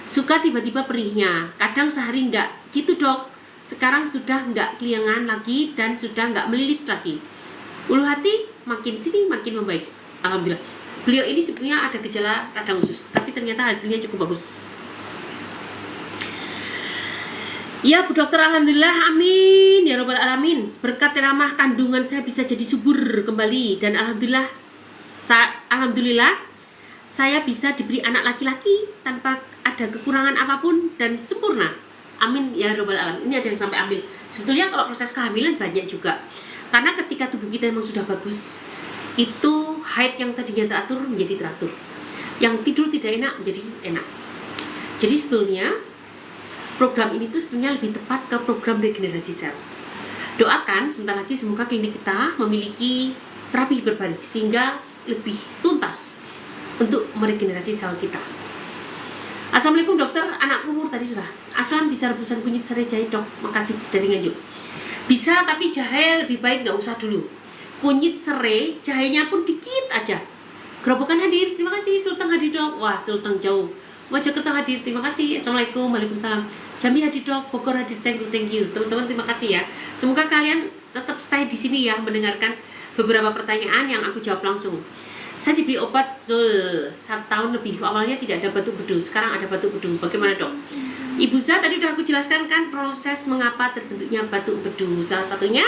Suka tiba-tiba perihnya, kadang sehari enggak, gitu dok. Sekarang sudah enggak keliangan lagi dan sudah enggak melilit lagi. Ulu hati makin sini makin membaik. Alhamdulillah. Beliau ini sebetulnya ada gejala radang usus, tapi ternyata hasilnya cukup bagus. Ya Bu Dokter, alhamdulillah, amin ya robbal alamin. Berkat ramah kandungan saya bisa jadi subur kembali dan alhamdulillah saya bisa diberi anak laki-laki tanpa ada kekurangan apapun dan sempurna. Amin ya robbal alamin. Ini ada yang sampai ambil. Sebetulnya kalau proses kehamilan banyak juga. Karena ketika tubuh kita memang sudah bagus, itu haid yang tadinya teratur menjadi teratur, yang tidur tidak enak menjadi enak. Jadi sebetulnya program ini tuh sebenarnya lebih tepat ke program regenerasi sel. Doakan sebentar lagi semoga klinik kita memiliki terapi berbalik sehingga lebih tuntas untuk meregenerasi sel kita. Assalamualaikum dokter, anak umur tadi sudah. Aslam bisa rebusan kunyit serai jahe dok, makasih dari Nganjuk. Bisa, tapi jahe lebih baik nggak usah dulu. Kunyit serai, jahenya pun dikit aja. Gerobokan hadir, terima kasih. Sultan hadir dok. Wah, Sultan jauh. Mojokerto hadir, terima kasih. Assalamualaikum, waalaikumsalam. Jambi hadir dok, Bogor hadir, thank you. Teman-teman terima kasih ya. Semoga kalian tetap stay di sini ya, mendengarkan beberapa pertanyaan yang aku jawab langsung. Saya diberi obat Zol 1 tahun lebih. Awalnya tidak ada batuk bedu, sekarang ada batuk bedu. Bagaimana dok? Ibu Za tadi udah aku jelaskan kan proses mengapa terbentuknya batuk bedu. Salah satunya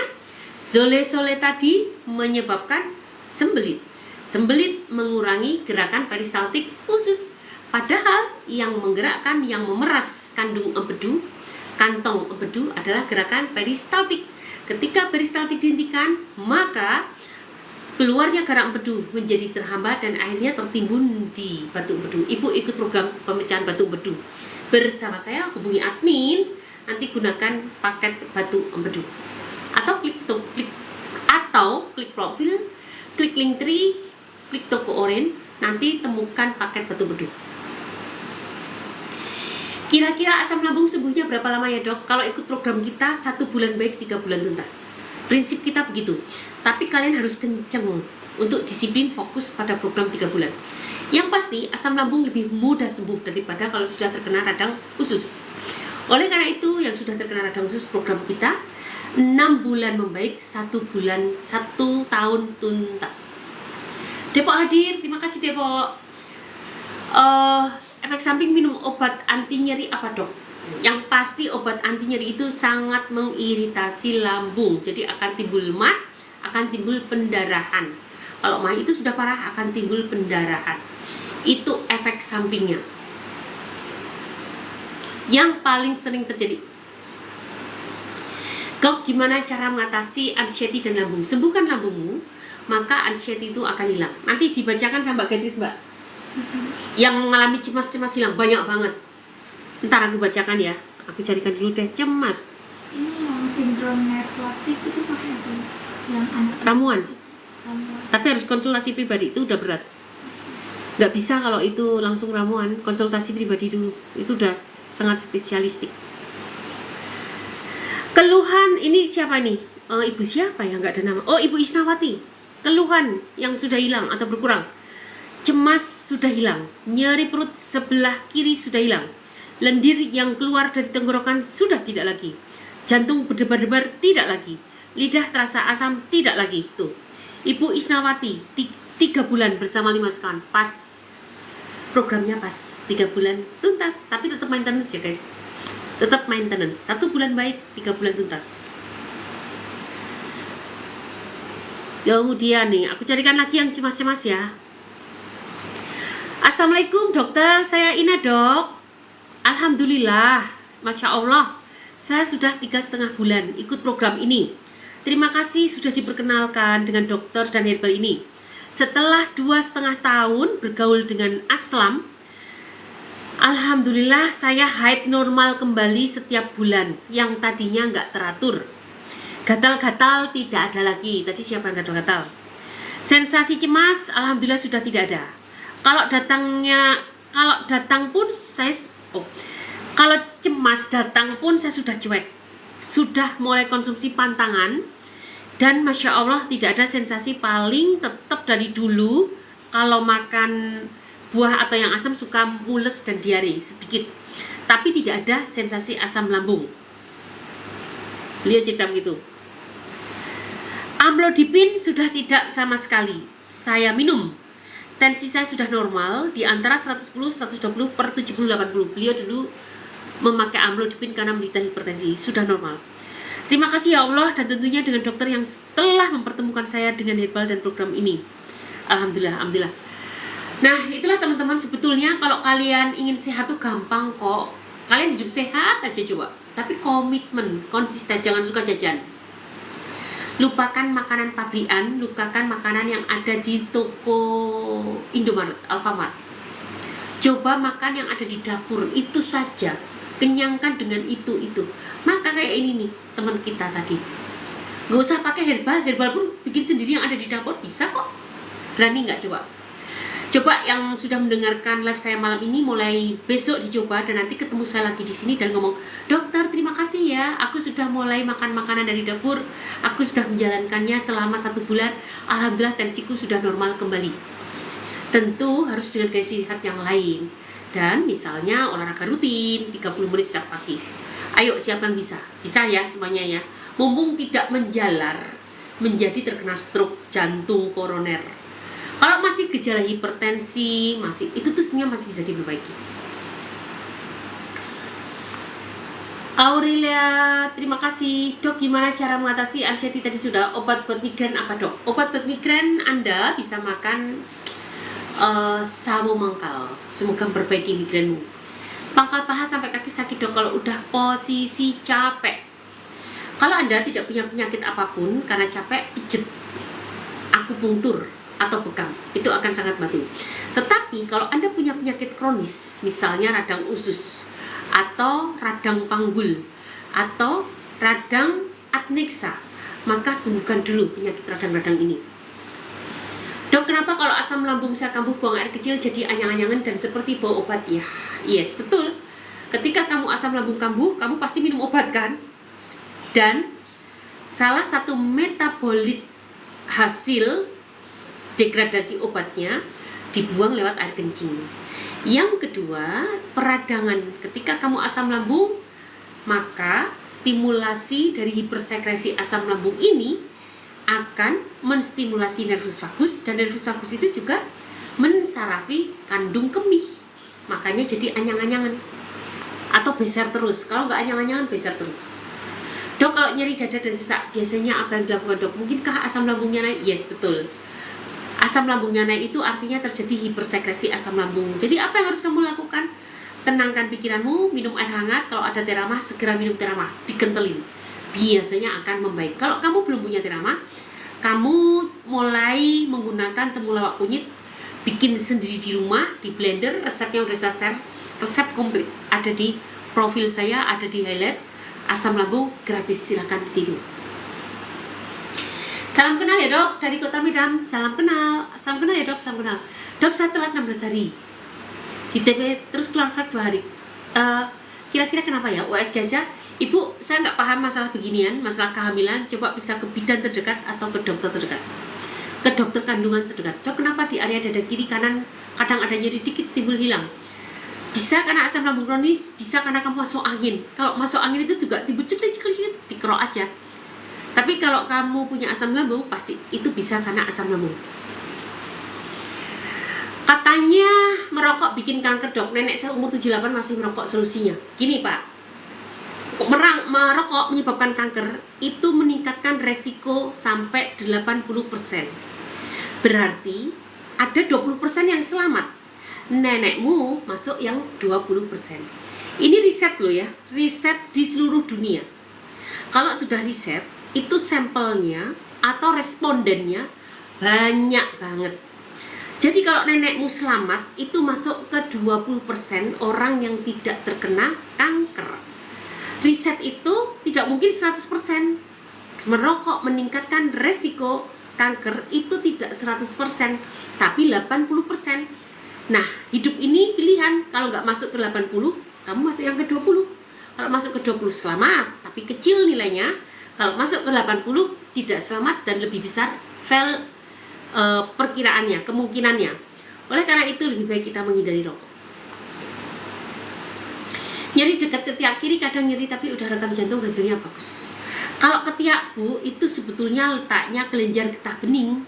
Zole tadi menyebabkan sembelit. Sembelit mengurangi gerakan peristaltik usus. Padahal yang menggerakkan, yang memeras kantong empedu adalah gerakan peristaltik. Ketika peristaltik dihentikan, maka keluarnya garak empedu menjadi terhambat dan akhirnya tertimbun di batuk empedu. Ibu ikut program pemecahan batuk empedu bersama saya, hubungi admin, nanti gunakan paket batuk empedu. Atau klik profil, klik Linktree, klik toko oren, nanti temukan paket batuk empedu. Kira-kira asam lambung sembuhnya berapa lama ya dok? Kalau ikut program kita 1 bulan baik, 3 bulan tuntas. Prinsip kita begitu. Tapi kalian harus kenceng. untuk disiplin fokus pada program 3 bulan. Yang pasti asam lambung lebih mudah sembuh daripada kalau sudah terkena radang usus. Oleh karena itu, yang sudah terkena radang usus, program kita 6 bulan membaik, 1 bulan, 1 tahun tuntas. Depok hadir, terima kasih Depok. Efek samping minum obat anti nyeri apa dok? Yang pasti obat anti nyeri itu sangat mengiritasi lambung, jadi akan timbul mah, akan timbul pendarahan. Kalau mah itu sudah parah akan timbul pendarahan. Itu efek sampingnya yang paling sering terjadi. Dok, gimana cara mengatasi anxiety dan lambung? Sembuhkan lambungmu, maka anxiety itu akan hilang. Nanti dibacakan sama Mbak Gatis, Mbak. Yang mengalami cemas-cemas hilang banyak banget. Ntar aku bacakan ya. Aku carikan dulu deh, cemas. Ini yang sindrom nefrotik itu pakai apa? Yang anak Ramuan. ramuan. Tapi harus konsultasi pribadi, itu udah berat. Nggak bisa kalau itu langsung ramuan, konsultasi pribadi dulu. Itu udah sangat spesialistik. Keluhan ini siapa nih? Ibu siapa ya, nggak ada nama. Oh, Ibu Isnawati. Keluhan yang sudah hilang atau berkurang. Cemas sudah hilang. Nyeri perut sebelah kiri sudah hilang. Lendir yang keluar dari tenggorokan sudah tidak lagi. Jantung berdebar-debar tidak lagi. Lidah terasa asam tidak lagi. Tuh. Ibu Isnawati 3 bulan bersama 5 sekan. Pas. Programnya pas 3 bulan tuntas. Tapi tetap maintenance ya guys. Tetap maintenance. 1 bulan baik, 3 bulan tuntas. Kemudian nih, aku carikan lagi yang cemas-cemas ya. Assalamualaikum dokter, saya Ina dok. Alhamdulillah, Masya Allah, saya sudah 3,5 bulan ikut program ini. Terima kasih sudah diperkenalkan dengan dokter dan herbal ini. Setelah 2,5 tahun bergaul dengan Aslam, alhamdulillah saya haid normal kembali setiap bulan yang tadinya nggak teratur. Gatal-gatal tidak ada lagi. Tadi siapa yang gatal-gatal? Sensasi cemas alhamdulillah sudah tidak ada. Kalau cemas datang pun saya sudah cuek. Sudah mulai konsumsi pantangan dan Masya Allah tidak ada sensasi, paling tetap dari dulu kalau makan buah atau yang asam suka mules dan diare sedikit, tapi tidak ada sensasi asam lambung. Beliau cerita begitu. Amlodipin sudah tidak sama sekali saya minum. Tensi saya sudah normal di antara 110 120 per 70/80. Beliau dulu memakai amlodipin karena menderita hipertensi, sudah normal. Terima kasih ya Allah, dan tentunya dengan dokter yang telah mempertemukan saya dengan herbal dan program ini. Alhamdulillah, alhamdulillah. Nah, itulah teman-teman, sebetulnya kalau kalian ingin sehat tuh gampang kok. Kalian hidup sehat aja coba. Tapi komitmen, konsisten, jangan suka jajan. Lupakan makanan pabrikan, lupakan makanan yang ada di toko Indomaret, Alfamart. Coba makan yang ada di dapur, itu saja. Kenyangkan dengan itu. Maka kayak ini nih, teman kita tadi. Gak usah pakai herbal pun bikin sendiri yang ada di dapur, bisa kok. Berani nggak coba? Coba yang sudah mendengarkan live saya malam ini mulai besok dicoba, dan nanti ketemu saya lagi di sini dan ngomong, dokter terima kasih ya, aku sudah mulai makan makanan dari dapur, aku sudah menjalankannya selama 1 bulan, alhamdulillah tensiku sudah normal kembali. Tentu harus dengan gaya sehat yang lain, dan misalnya olahraga rutin 30 menit setiap pagi. Ayo siapa yang bisa? Bisa ya semuanya ya. Mumpung tidak menjalar menjadi terkena stroke, jantung, koroner. Kalau masih gejala hipertensi, itu tuh semuanya masih bisa diperbaiki. Aurelia, terima kasih. Dok, gimana cara mengatasi anxiety tadi sudah? Obat buat migrain apa dok? Obat buat migrain Anda bisa makan sawo mangkal. Semoga memperbaiki migrainmu. Pangkal paha sampai kaki sakit dok kalau udah posisi capek. Kalau Anda tidak punya penyakit apapun, karena capek, pijet akupunktur atau bekam, itu akan sangat bantu. Tetapi kalau Anda punya penyakit kronis, misalnya radang usus atau radang panggul atau radang adneksa, maka sembuhkan dulu penyakit radang-radang ini. Dok, kenapa kalau asam lambung saya kambuh buang air kecil jadi anyang-anyangan dan seperti bau obat ya? Yes, betul. Ketika kamu asam lambung kambuh, kamu pasti minum obat kan? Dan salah satu metabolit hasil degradasi obatnya dibuang lewat air kencing. Yang kedua, peradangan. Ketika kamu asam lambung, maka stimulasi dari hipersekresi asam lambung ini akan menstimulasi nervus vagus, dan nervus vagus itu juga mensarafi kandung kemih. Makanya jadi anyang-anyangan atau beser terus. Kalau nggak anyang-anyangan, beser terus. Dok, kalau nyeri dada dan sesak, biasanya apa yang dilakukan dok? Mungkinkah asam lambungnya naik? Yes, betul. Asam lambungnya naik itu artinya terjadi hipersekresi asam lambung. Jadi apa yang harus kamu lakukan? Tenangkan pikiranmu, minum air hangat. Kalau ada teramah, segera minum teramah, dikentelin. Biasanya akan membaik. Kalau kamu belum punya teramah, kamu mulai menggunakan temulawak kunyit, bikin sendiri di rumah, di blender. Resepnya udah saya share, resep komplit ada di profil saya, ada di highlight. Asam lambung gratis, silakan tidur. Salam kenal ya dok, dari Kota Medan. Salam kenal ya dok, salam kenal. Dok, saya telat 16 hari di TB, terus keluar flek 2 hari. Kira-kira kenapa ya? USG aja. Ibu, saya nggak paham masalah beginian, masalah kehamilan. Coba periksa ke bidan terdekat atau ke dokter terdekat, ke dokter kandungan terdekat. Dok, kenapa di area dada kiri kanan kadang ada nyeri dikit timbul hilang? Bisa karena asam lambung kronis, bisa karena kamu masuk angin. Kalau masuk angin itu juga timbul ceklit-ceklit, dikerok aja. Tapi kalau kamu punya asam lambung, pasti itu bisa karena asam lambung. Katanya merokok bikin kanker dok. Nenek saya umur 78 masih merokok, solusinya gini pak. Merokok menyebabkan kanker itu meningkatkan resiko sampai 80%. Berarti ada 20% yang selamat. Nenekmu masuk yang 20%. Ini riset loh ya, riset di seluruh dunia. Kalau sudah riset, itu sampelnya atau respondennya banyak banget. Jadi kalau nenekmu selamat, itu masuk ke 20% orang yang tidak terkena kanker. Riset itu tidak mungkin 100%. Merokok meningkatkan resiko kanker itu tidak 100%, tapi 80%. Nah, hidup ini pilihan. Kalau nggak masuk ke 80, kamu masuk yang ke 20. Kalau masuk ke 20 selamat, tapi kecil nilainya. Kalau masuk ke 80 tidak selamat dan lebih besar perkiraannya, kemungkinannya. Oleh karena itu lebih baik kita menghindari rokok. Nyeri dekat ketiak kiri kadang nyeri tapi udah rekam jantung, hasilnya bagus. Kalau ketiak bu, itu sebetulnya letaknya kelenjar getah bening.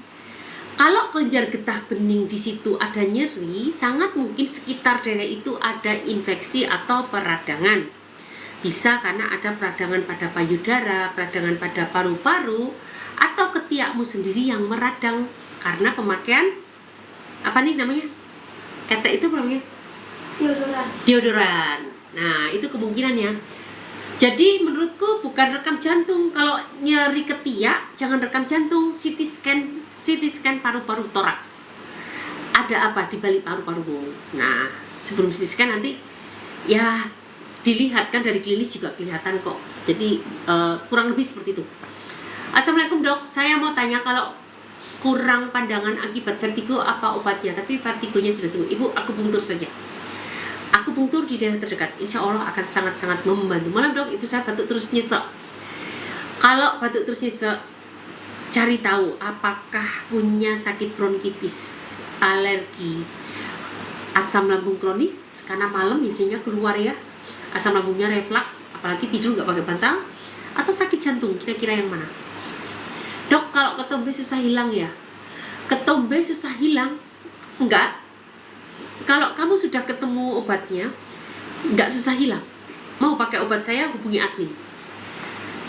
Kalau kelenjar getah bening di situ ada nyeri, sangat mungkin sekitar daerah itu ada infeksi atau peradangan. Bisa karena ada peradangan pada payudara, peradangan pada paru-paru, atau ketiakmu sendiri yang meradang karena pemakaian apa nih namanya? Ketek itu namanya? Deodoran. Nah, itu kemungkinannya. Jadi menurutku bukan rekam jantung. Kalau nyeri ketiak, jangan rekam jantung, CT scan paru-paru toraks. Ada apa di balik paru-parumu? Nah, sebelum CT scan nanti ya dilihat kan, dari klinis juga kelihatan kok. Jadi kurang lebih seperti itu. Assalamualaikum dok, saya mau tanya kalau kurang pandangan akibat vertigo apa obatnya? Tapi vertigonya sudah sembuh. Ibu, akupunktur saja. Akupunktur di daerah terdekat, insya Allah akan sangat-sangat membantu. Malam dok, ibu saya batuk terus nyesek. Kalau batuk terus nyesek, cari tahu apakah punya sakit bronkitis, alergi, asam lambung kronis, karena malam biasanya keluar ya. Asam lambungnya reflux, apalagi tidur nggak pakai bantal, atau sakit jantung, kira-kira yang mana? Dok, kalau ketombe susah hilang ya? Ketombe susah hilang? Enggak. Kalau kamu sudah ketemu obatnya, enggak susah hilang. Mau pakai obat saya, hubungi admin.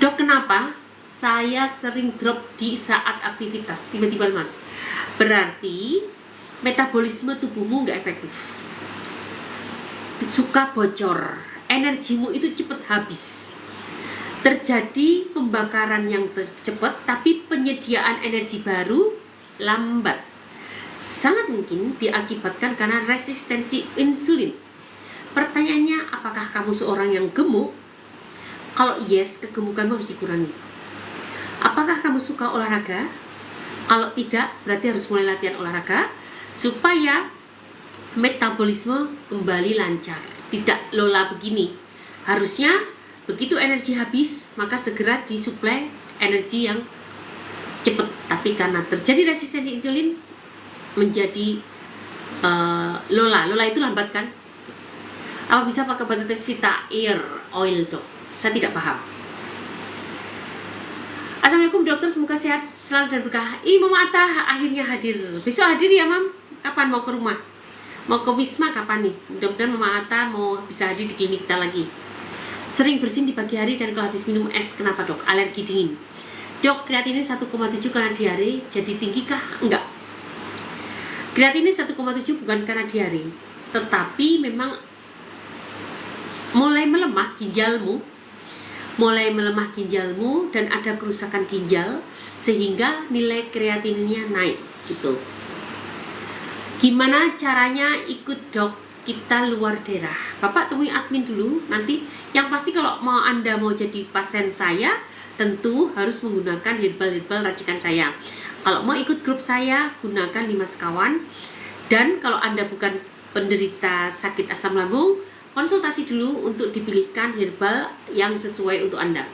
Dok, kenapa? Saya sering drop di saat aktivitas, tiba-tiba lemas. Berarti metabolisme tubuhmu nggak efektif. Suka bocor. Energimu itu cepat habis. Terjadi pembakaran yang cepat, tapi penyediaan energi baru lambat. Sangat mungkin diakibatkan karena resistensi insulin. Pertanyaannya, apakah kamu seorang yang gemuk? Kalau yes, kegemukanmu harus dikurangi. Apakah kamu suka olahraga? Kalau tidak, berarti harus mulai latihan olahraga supaya metabolisme kembali lancar. Tidak lola begini. Harusnya begitu energi habis, maka segera disuplai energi yang cepat. Tapi karena terjadi resistensi insulin, menjadi Lola itu lambat kan? Apa bisa pakai Betates Vita Air Oil dok? Saya tidak paham. Assalamualaikum dokter, semoga sehat selalu dan berkah. Mama Atta akhirnya hadir. Besok hadir ya mam? Kapan mau ke rumah? Mau ke Wisma kapan nih? Mudah-mudahan Mama Atta mau bisa hadir di klinik kita lagi. Sering bersin di pagi hari dan kalau habis minum es, kenapa dok? Alergi dingin. Dok, kreatinin 1,7 karena diare jadi tinggi kah? Enggak. Kreatinin 1,7 bukan karena diare, tetapi memang mulai melemah ginjalmu dan ada kerusakan ginjal sehingga nilai kreatininnya naik gitu. Gimana caranya ikut dok? Kita luar daerah. Bapak temui admin dulu nanti. Yang pasti kalau Anda mau jadi pasien saya, tentu harus menggunakan herbal racikan saya. Kalau mau ikut grup saya, gunakan 5 sekawan. Dan kalau Anda bukan penderita sakit asam lambung, konsultasi dulu untuk dipilihkan herbal yang sesuai untuk Anda.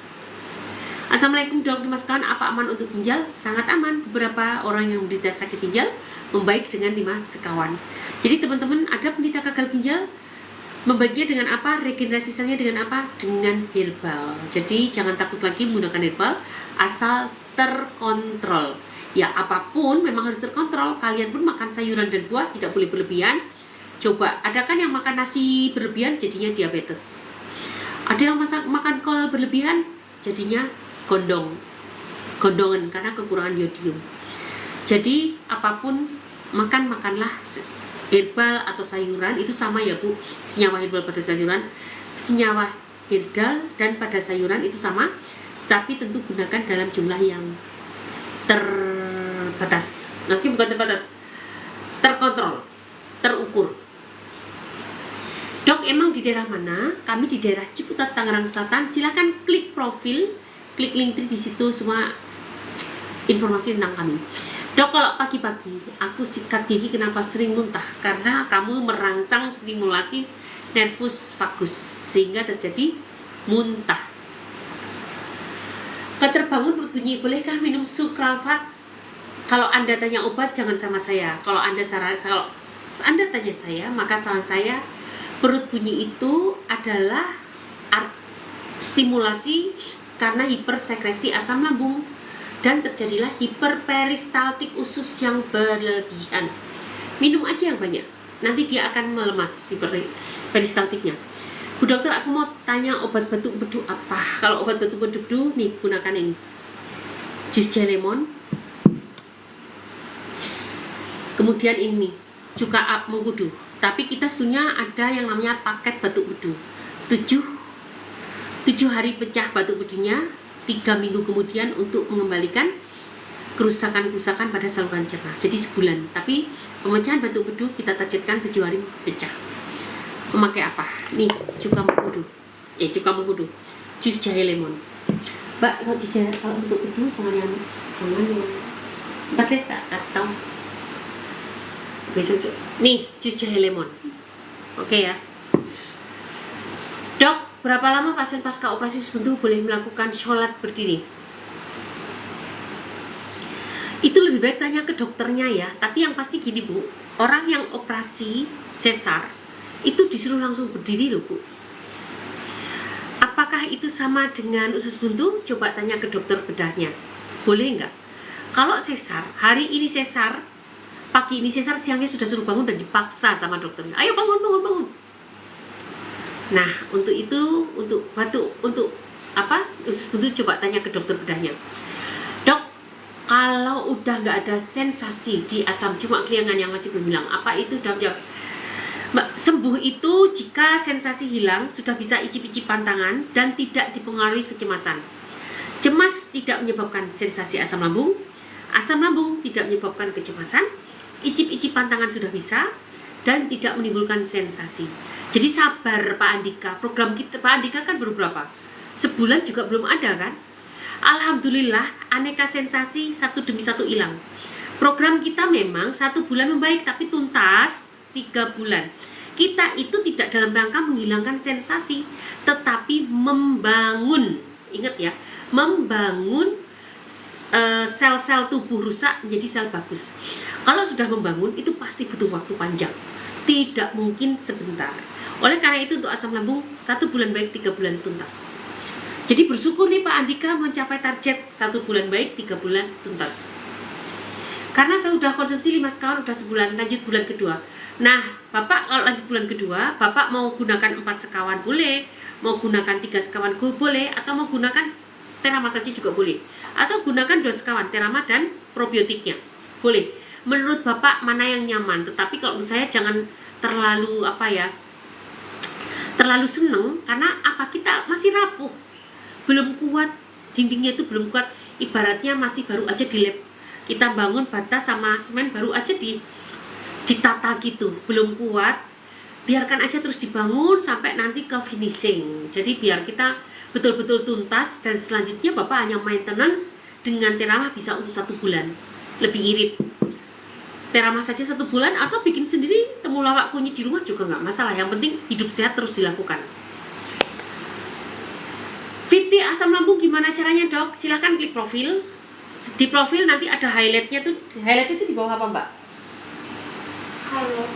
Assalamualaikum dok, 5 sekawan apa aman untuk ginjal? Sangat aman. Beberapa orang yang menderita sakit ginjal membaik dengan 5 sekawan. Jadi teman-teman, ada penderita gagal ginjal, membaiknya dengan apa? Regenerasi selnya dengan apa? Dengan herbal. Jadi jangan takut lagi menggunakan herbal, asal terkontrol. Ya apapun memang harus terkontrol. Kalian pun makan sayuran dan buah tidak boleh berlebihan. Coba, ada kan yang makan nasi berlebihan jadinya diabetes. Ada yang makan kol berlebihan jadinya gondongan karena kekurangan yodium. Jadi apapun makanlah herbal atau sayuran itu sama ya Bu. Senyawa herbal pada sayuran, senyawa herbal dan pada sayuran itu sama, tapi tentu gunakan dalam jumlah yang terbatas. Meski bukan terbatas, terkontrol, terukur. Dok, emang di daerah mana? Kami di daerah Ciputat, Tangerang Selatan. Silahkan klik profil, klik link di situ semua informasi tentang kami. Dok, kalau pagi-pagi aku sikat gigi kenapa sering muntah? Karena kamu merangsang stimulasi nervus vagus sehingga terjadi muntah. Keterbangun perut bunyi, bolehkah minum sukralfat? Kalau Anda tanya obat jangan sama saya. Kalau Anda tanya saya, maka saran saya perut bunyi itu adalah stimulasi karena hipersekresi asam lambung dan terjadilah hiperperistaltik usus yang berlebihan. Minum aja yang banyak, nanti dia akan melemas hiperperistaltiknya. Bu dokter, aku mau tanya obat batuk bedu apa? Kalau obat batuk bedu nih, gunakan ini, jus jahe lemon, kemudian ini cuka mengkudu. Tapi kita sebenarnya ada yang namanya paket batuk bedu 7 hari pecah batuk bedunya, 3 minggu kemudian untuk mengembalikan kerusakan pada saluran cerna. Jadi sebulan. Tapi pemecahan batuk bedu kita targetkan 7 hari pecah. Memakai apa? Nih, cuka mengkudu, jus jahe lemon. Mbak, kalau untuk bedu jangan yang ntar deh tak kasih tahu. Besok. Nih, jus jahe lemon. Oke ya. Dok, berapa lama pasien pasca operasi usus buntu boleh melakukan sholat berdiri? Itu lebih baik tanya ke dokternya ya. Tapi yang pasti gini Bu, orang yang operasi sesar itu disuruh langsung berdiri loh Bu. Apakah itu sama dengan usus buntu? Coba tanya ke dokter bedahnya. Boleh nggak? Kalau sesar, hari ini sesar, pagi ini sesar, siangnya sudah suruh bangun dan dipaksa sama dokternya. Ayo bangun. Nah, untuk itu, untuk batuk, untuk apa? Usus buntu coba tanya ke dokter bedahnya. Dok, kalau udah nggak ada sensasi di asam, cuma keliangan yang masih belum hilang. Apa itu? Jawab. Sembuh itu jika sensasi hilang, sudah bisa icip-icip pantangan dan tidak dipengaruhi kecemasan. Cemas tidak menyebabkan sensasi asam lambung tidak menyebabkan kecemasan. Icip-icip pantangan sudah bisa dan tidak menimbulkan sensasi. Jadi sabar Pak Andika. Program kita Pak Andika kan baru berapa? Sebulan juga belum ada kan? Alhamdulillah aneka sensasi satu demi satu hilang. Program kita memang 1 bulan membaik tapi tuntas 3 bulan. Kita itu tidak dalam rangka menghilangkan sensasi, tetapi membangun. Ingat ya, membangun sel-sel tubuh rusak menjadi sel bagus. Kalau sudah membangun itu pasti butuh waktu panjang, tidak mungkin sebentar. Oleh karena itu untuk asam lambung 1 bulan baik 3 bulan tuntas. Jadi bersyukur nih Pak Andika mencapai target 1 bulan baik 3 bulan tuntas. Karena saya udah konsumsi 5 sekawan udah sebulan, lanjut bulan kedua. Nah Bapak kalau lanjut bulan kedua, Bapak mau gunakan 4 sekawan boleh, mau gunakan 3 sekawan boleh, atau mau gunakan Terama saja juga boleh, atau gunakan 2 sekawan Terama dan probiotiknya boleh. Menurut Bapak mana yang nyaman. Tetapi kalau menurut saya jangan terlalu terlalu seneng, karena kita masih rapuh, belum kuat, dindingnya itu belum kuat. Ibaratnya masih baru aja di lab, kita bangun bata sama semen baru aja ditata gitu, belum kuat. Biarkan aja terus dibangun sampai nanti ke finishing. Jadi biar kita betul-betul tuntas, dan selanjutnya Bapak hanya maintenance dengan Terama bisa untuk 1 bulan. Lebih irit Terama saja 1 bulan, atau bikin sendiri temulawak kunyit di rumah juga nggak masalah. Yang penting hidup sehat terus dilakukan. Fiti asam lambung gimana caranya Dok? Silahkan klik profil. Di profil nanti ada highlightnya tuh. Highlight itu di bawah apa Mbak? Highlight.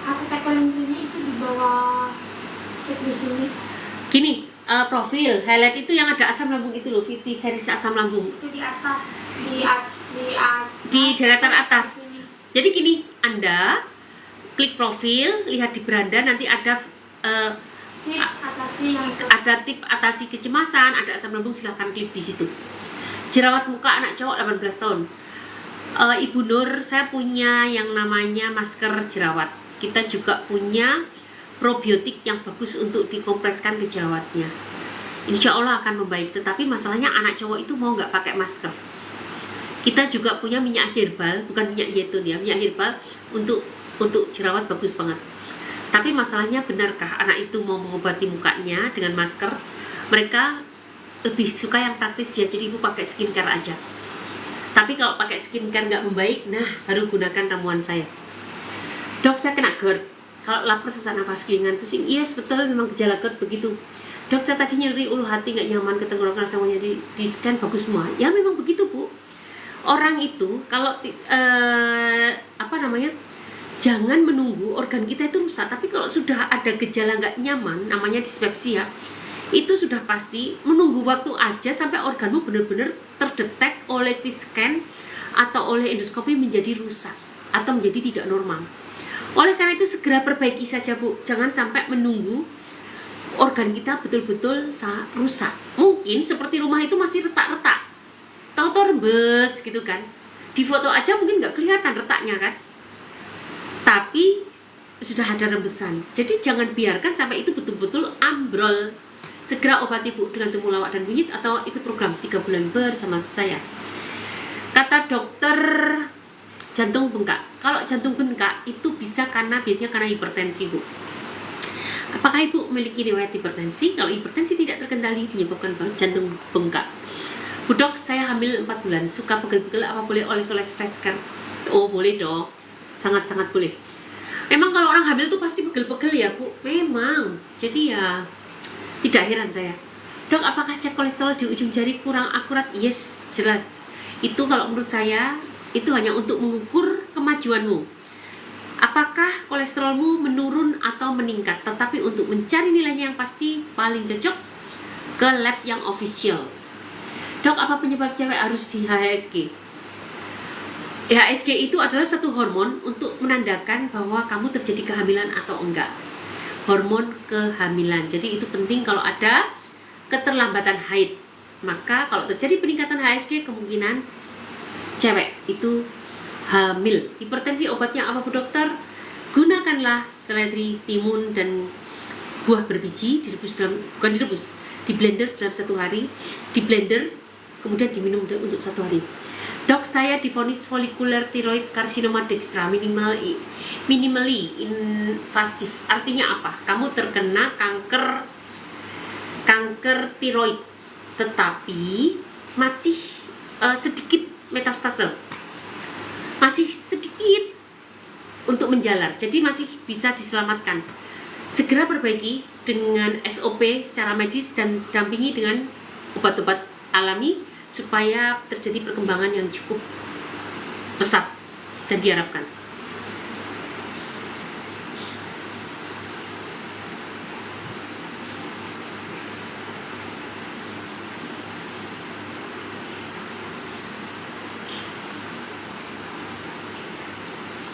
Aku tekan linknya itu di bawah, cek di sini. Gini, profil highlight itu yang ada asam lambung itu loh, Fiti series asam lambung. Itu di atas, di deretan atas. Jadi gini, Anda klik profil, lihat di beranda nanti ada ada tip atasi kecemasan, ada asam lambung, silahkan klik di situ. Jerawat muka anak cowok 18 tahun. Ibu Nur, saya punya yang namanya masker jerawat. Kita juga punya probiotik yang bagus untuk dikompreskan ke jerawatnya. Insya Allah akan membaik. Tetapi masalahnya anak cowok itu mau nggak pakai masker. Kita juga punya minyak herbal, bukan minyak zaitun ya, minyak herbal untuk jerawat bagus banget. Tapi masalahnya benarkah anak itu mau mengobati mukanya dengan masker? Mereka lebih suka yang praktis ya, jadi ibu pakai skincare aja. Tapi kalau pakai skincare nggak membaik, nah baru gunakan ramuan saya. Dok, saya kena GERD. Kalau lapar, sesak nafas, kelingan, pusing. Yes, betul, memang gejala GERD begitu. Dok, saya tadi nyeri ulu hati, nggak nyaman, ke tenggorokan, rasanya di scan bagus semua. Ya memang begitu Bu. Orang itu kalau jangan menunggu organ kita itu rusak. Tapi kalau sudah ada gejala nggak nyaman, namanya dispepsia, itu sudah pasti menunggu waktu aja sampai organmu benar-benar terdetek oleh CT scan atau oleh endoskopi menjadi rusak atau menjadi tidak normal. Oleh karena itu segera perbaiki saja Bu, jangan sampai menunggu organ kita betul-betul rusak. Mungkin seperti rumah itu masih retak-retak, tahu-tahu rembes gitu kan, di foto aja mungkin nggak kelihatan retaknya kan, tapi sudah ada rembesan. Jadi jangan biarkan sampai itu betul-betul ambrol. Segera obati Bu dengan temulawak dan kunyit, atau ikut program 3 bulan bersama saya. Kata dokter, jantung bengkak. Kalau jantung bengkak itu biasanya karena hipertensi Bu. Apakah Ibu memiliki riwayat hipertensi? Kalau hipertensi tidak terkendali menyebabkan jantung bengkak. Bu Dok, saya hamil 4 bulan, suka pegel-pegel, apa boleh oles-oles face care? Oh boleh dong, sangat-sangat boleh. Memang kalau orang hamil tuh pasti pegel-pegel ya Bu, memang. Jadi ya tidak heran saya. Dok, apakah cek kolesterol di ujung jari kurang akurat? Yes, jelas. Itu kalau menurut saya itu hanya untuk mengukur kemajuanmu. Apakah kolesterolmu menurun atau meningkat? Tetapi untuk mencari nilainya yang pasti, paling cocok ke lab yang official. Dok, apa penyebab cewek harus di HSG? HSG itu adalah satu hormon untuk menandakan bahwa kamu terjadi kehamilan atau enggak. Hormon kehamilan. Jadi itu penting kalau ada keterlambatan haid. Maka kalau terjadi peningkatan HSG, kemungkinan cewek itu hamil. Hipertensi obatnya apa Bu Dokter? Gunakanlah seledri, timun, dan buah berbiji, di blender dalam 1 hari, di blender kemudian diminum untuk 1 hari. Dok, saya divonis follicular thyroid carcinoma dextra minimally invasif. Artinya apa? Kamu terkena kanker tiroid, tetapi masih sedikit metastase, masih sedikit untuk menjalar, jadi masih bisa diselamatkan. Segera perbaiki dengan SOP secara medis dan dampingi dengan obat-obat alami supaya terjadi perkembangan yang cukup pesat dan diharapkan.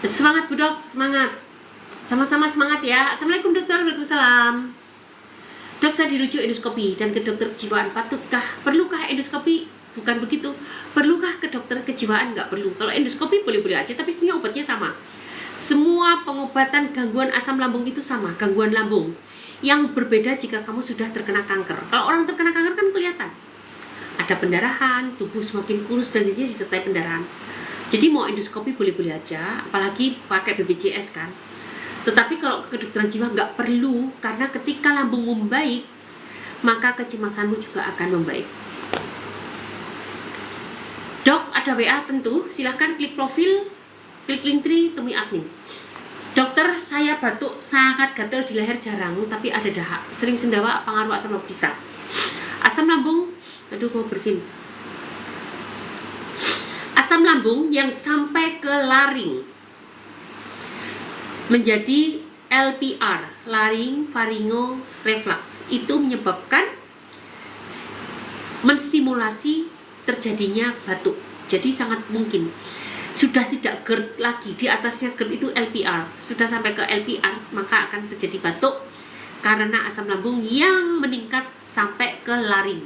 Semangat Bu Dok, semangat. Sama-sama semangat ya. Assalamualaikum dokter, waalaikumsalam. Dok, saya dirujuk endoskopi dan ke dokter kejiwaan. Perlukah endoskopi? Bukan begitu. Perlukah ke dokter kejiwaan? Nggak perlu. Kalau endoskopi boleh-boleh aja, tapi sebenarnya obatnya sama. Semua pengobatan gangguan asam lambung itu sama, gangguan lambung. Yang berbeda jika kamu sudah terkena kanker. Kalau orang terkena kanker kan kelihatan. Ada pendarahan, tubuh semakin kurus dan ini disertai pendarahan. Jadi mau endoskopi boleh-boleh aja, apalagi pakai BPJS kan. Tetapi kalau kedokteran jiwa nggak perlu, karena ketika lambung membaik, maka kecemasanmu juga akan membaik. Dok, ada WA tentu, silahkan klik profil, klik link tree, temui admin. Dokter, saya batuk sangat gatal di leher jarang, tapi ada dahak. Sering sendawa, pengaruh asam lambung bisa. Asam lambung, aduh mau bersin. Asam lambung yang sampai ke laring menjadi LPR, laring pharyngo reflux, itu menyebabkan menstimulasi terjadinya batuk. Jadi sangat mungkin sudah tidak GERD lagi, di atasnya GERD itu LPR, sudah sampai ke LPR maka akan terjadi batuk karena asam lambung yang meningkat sampai ke laring.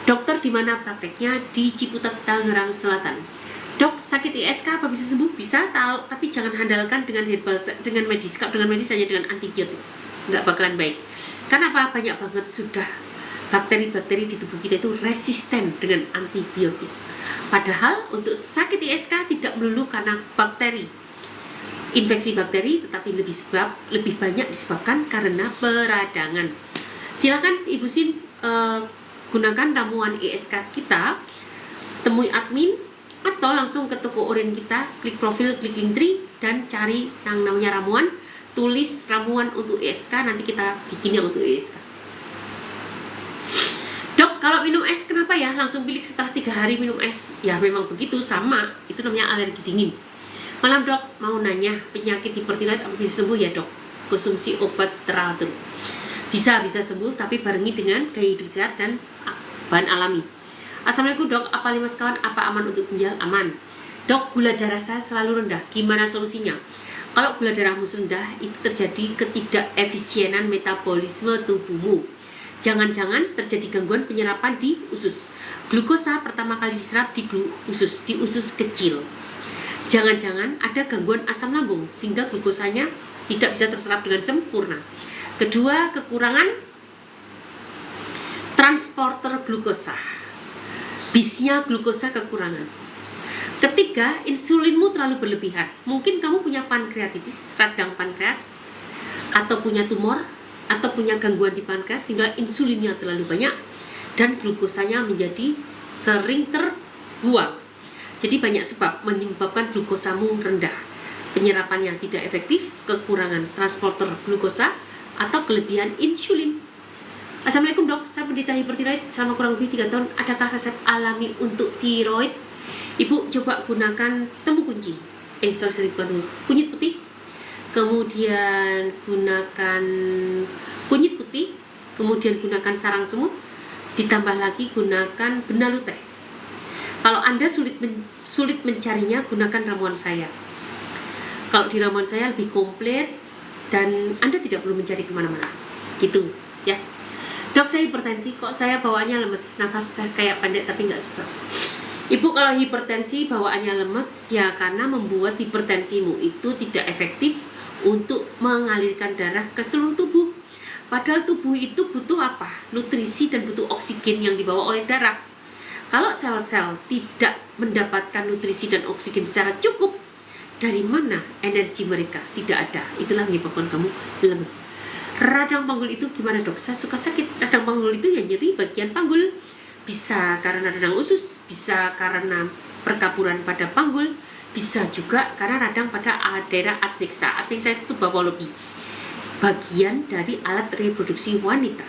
Dokter, di mana prakteknya? Di Ciputat, Tangerang Selatan. Dok, sakit ISK apa bisa sembuh? Bisa, tahu, tapi jangan handalkan dengan herbal, dengan medis. Kalau dengan medis hanya dengan antibiotik, nggak bakalan baik. Karena apa? Banyak banget sudah bakteri-bakteri di tubuh kita itu resisten dengan antibiotik. Padahal untuk sakit ISK tidak melulu karena bakteri, infeksi bakteri, tetapi lebih banyak disebabkan karena peradangan. Silakan Ibu Sin gunakan ramuan ISK kita, temui admin atau langsung ke toko oren kita, klik profil, klik link tree dan cari yang namanya ramuan, tulis ramuan untuk ISK, nanti kita bikinnya untuk ISK. Dok, kalau minum es kenapa ya langsung pilek setelah 3 hari minum es? Ya memang begitu, sama, itu namanya alergi dingin. Malam Dok, mau nanya, penyakit hipertiroid apa bisa sembuh ya Dok? Konsumsi obat teratur. Bisa sembuh, tapi barengi dengan gaya hidup sehat dan bahan alami. Assalamualaikum Dok, apa 5 sekawan, apa aman untuk ginjal? Aman. Dok, gula darah saya selalu rendah, gimana solusinya? Kalau gula darahmu rendah, itu terjadi ketidakefisienan metabolisme tubuhmu. Jangan-jangan terjadi gangguan penyerapan di usus. Glukosa pertama kali diserap di usus kecil. Jangan-jangan ada gangguan asam lambung, sehingga glukosanya tidak bisa terserap dengan sempurna. Kedua, kekurangan transporter glukosa. Bisnya glukosa kekurangan. Ketiga, insulinmu terlalu berlebihan. Mungkin kamu punya pankreatitis, radang pankreas, atau punya tumor, atau punya gangguan di pankreas sehingga insulinnya terlalu banyak dan glukosanya menjadi sering terbuang. Jadi banyak sebab menyebabkan glukosamu rendah. Penyerapan yang tidak efektif, kekurangan transporter glukosa, atau kelebihan insulin. Assalamualaikum Dok, saya penderita hipertiroid selama kurang lebih 3 tahun. Adakah resep alami untuk tiroid? Ibu coba gunakan temu kunci. Bukan kunyit putih. Kemudian gunakan kunyit putih, kemudian gunakan sarang semut, ditambah lagi gunakan benalu teh. Kalau Anda sulit mencarinya, gunakan ramuan saya. Kalau di ramuan saya lebih komplit dan Anda tidak perlu mencari kemana-mana, gitu ya. Dok, saya hipertensi, kok saya bawaannya lemes, nafas saya kayak pendek tapi nggak sesak. Ibu, kalau hipertensi bawaannya lemes ya karena membuat hipertensimu itu tidak efektif untuk mengalirkan darah ke seluruh tubuh. Padahal tubuh itu butuh apa? Nutrisi dan butuh oksigen yang dibawa oleh darah. Kalau sel-sel tidak mendapatkan nutrisi dan oksigen secara cukup, dari mana energi mereka? Tidak ada. Itulah menyebabkan kamu lemes. Radang panggul itu gimana Dok? Saya suka sakit. Radang panggul itu ya nyeri bagian panggul. Bisa karena radang usus, bisa karena perkapuran pada panggul, bisa juga karena radang pada daerah adnexa. Adnexa itu bawah lobi, bagian dari alat reproduksi wanita.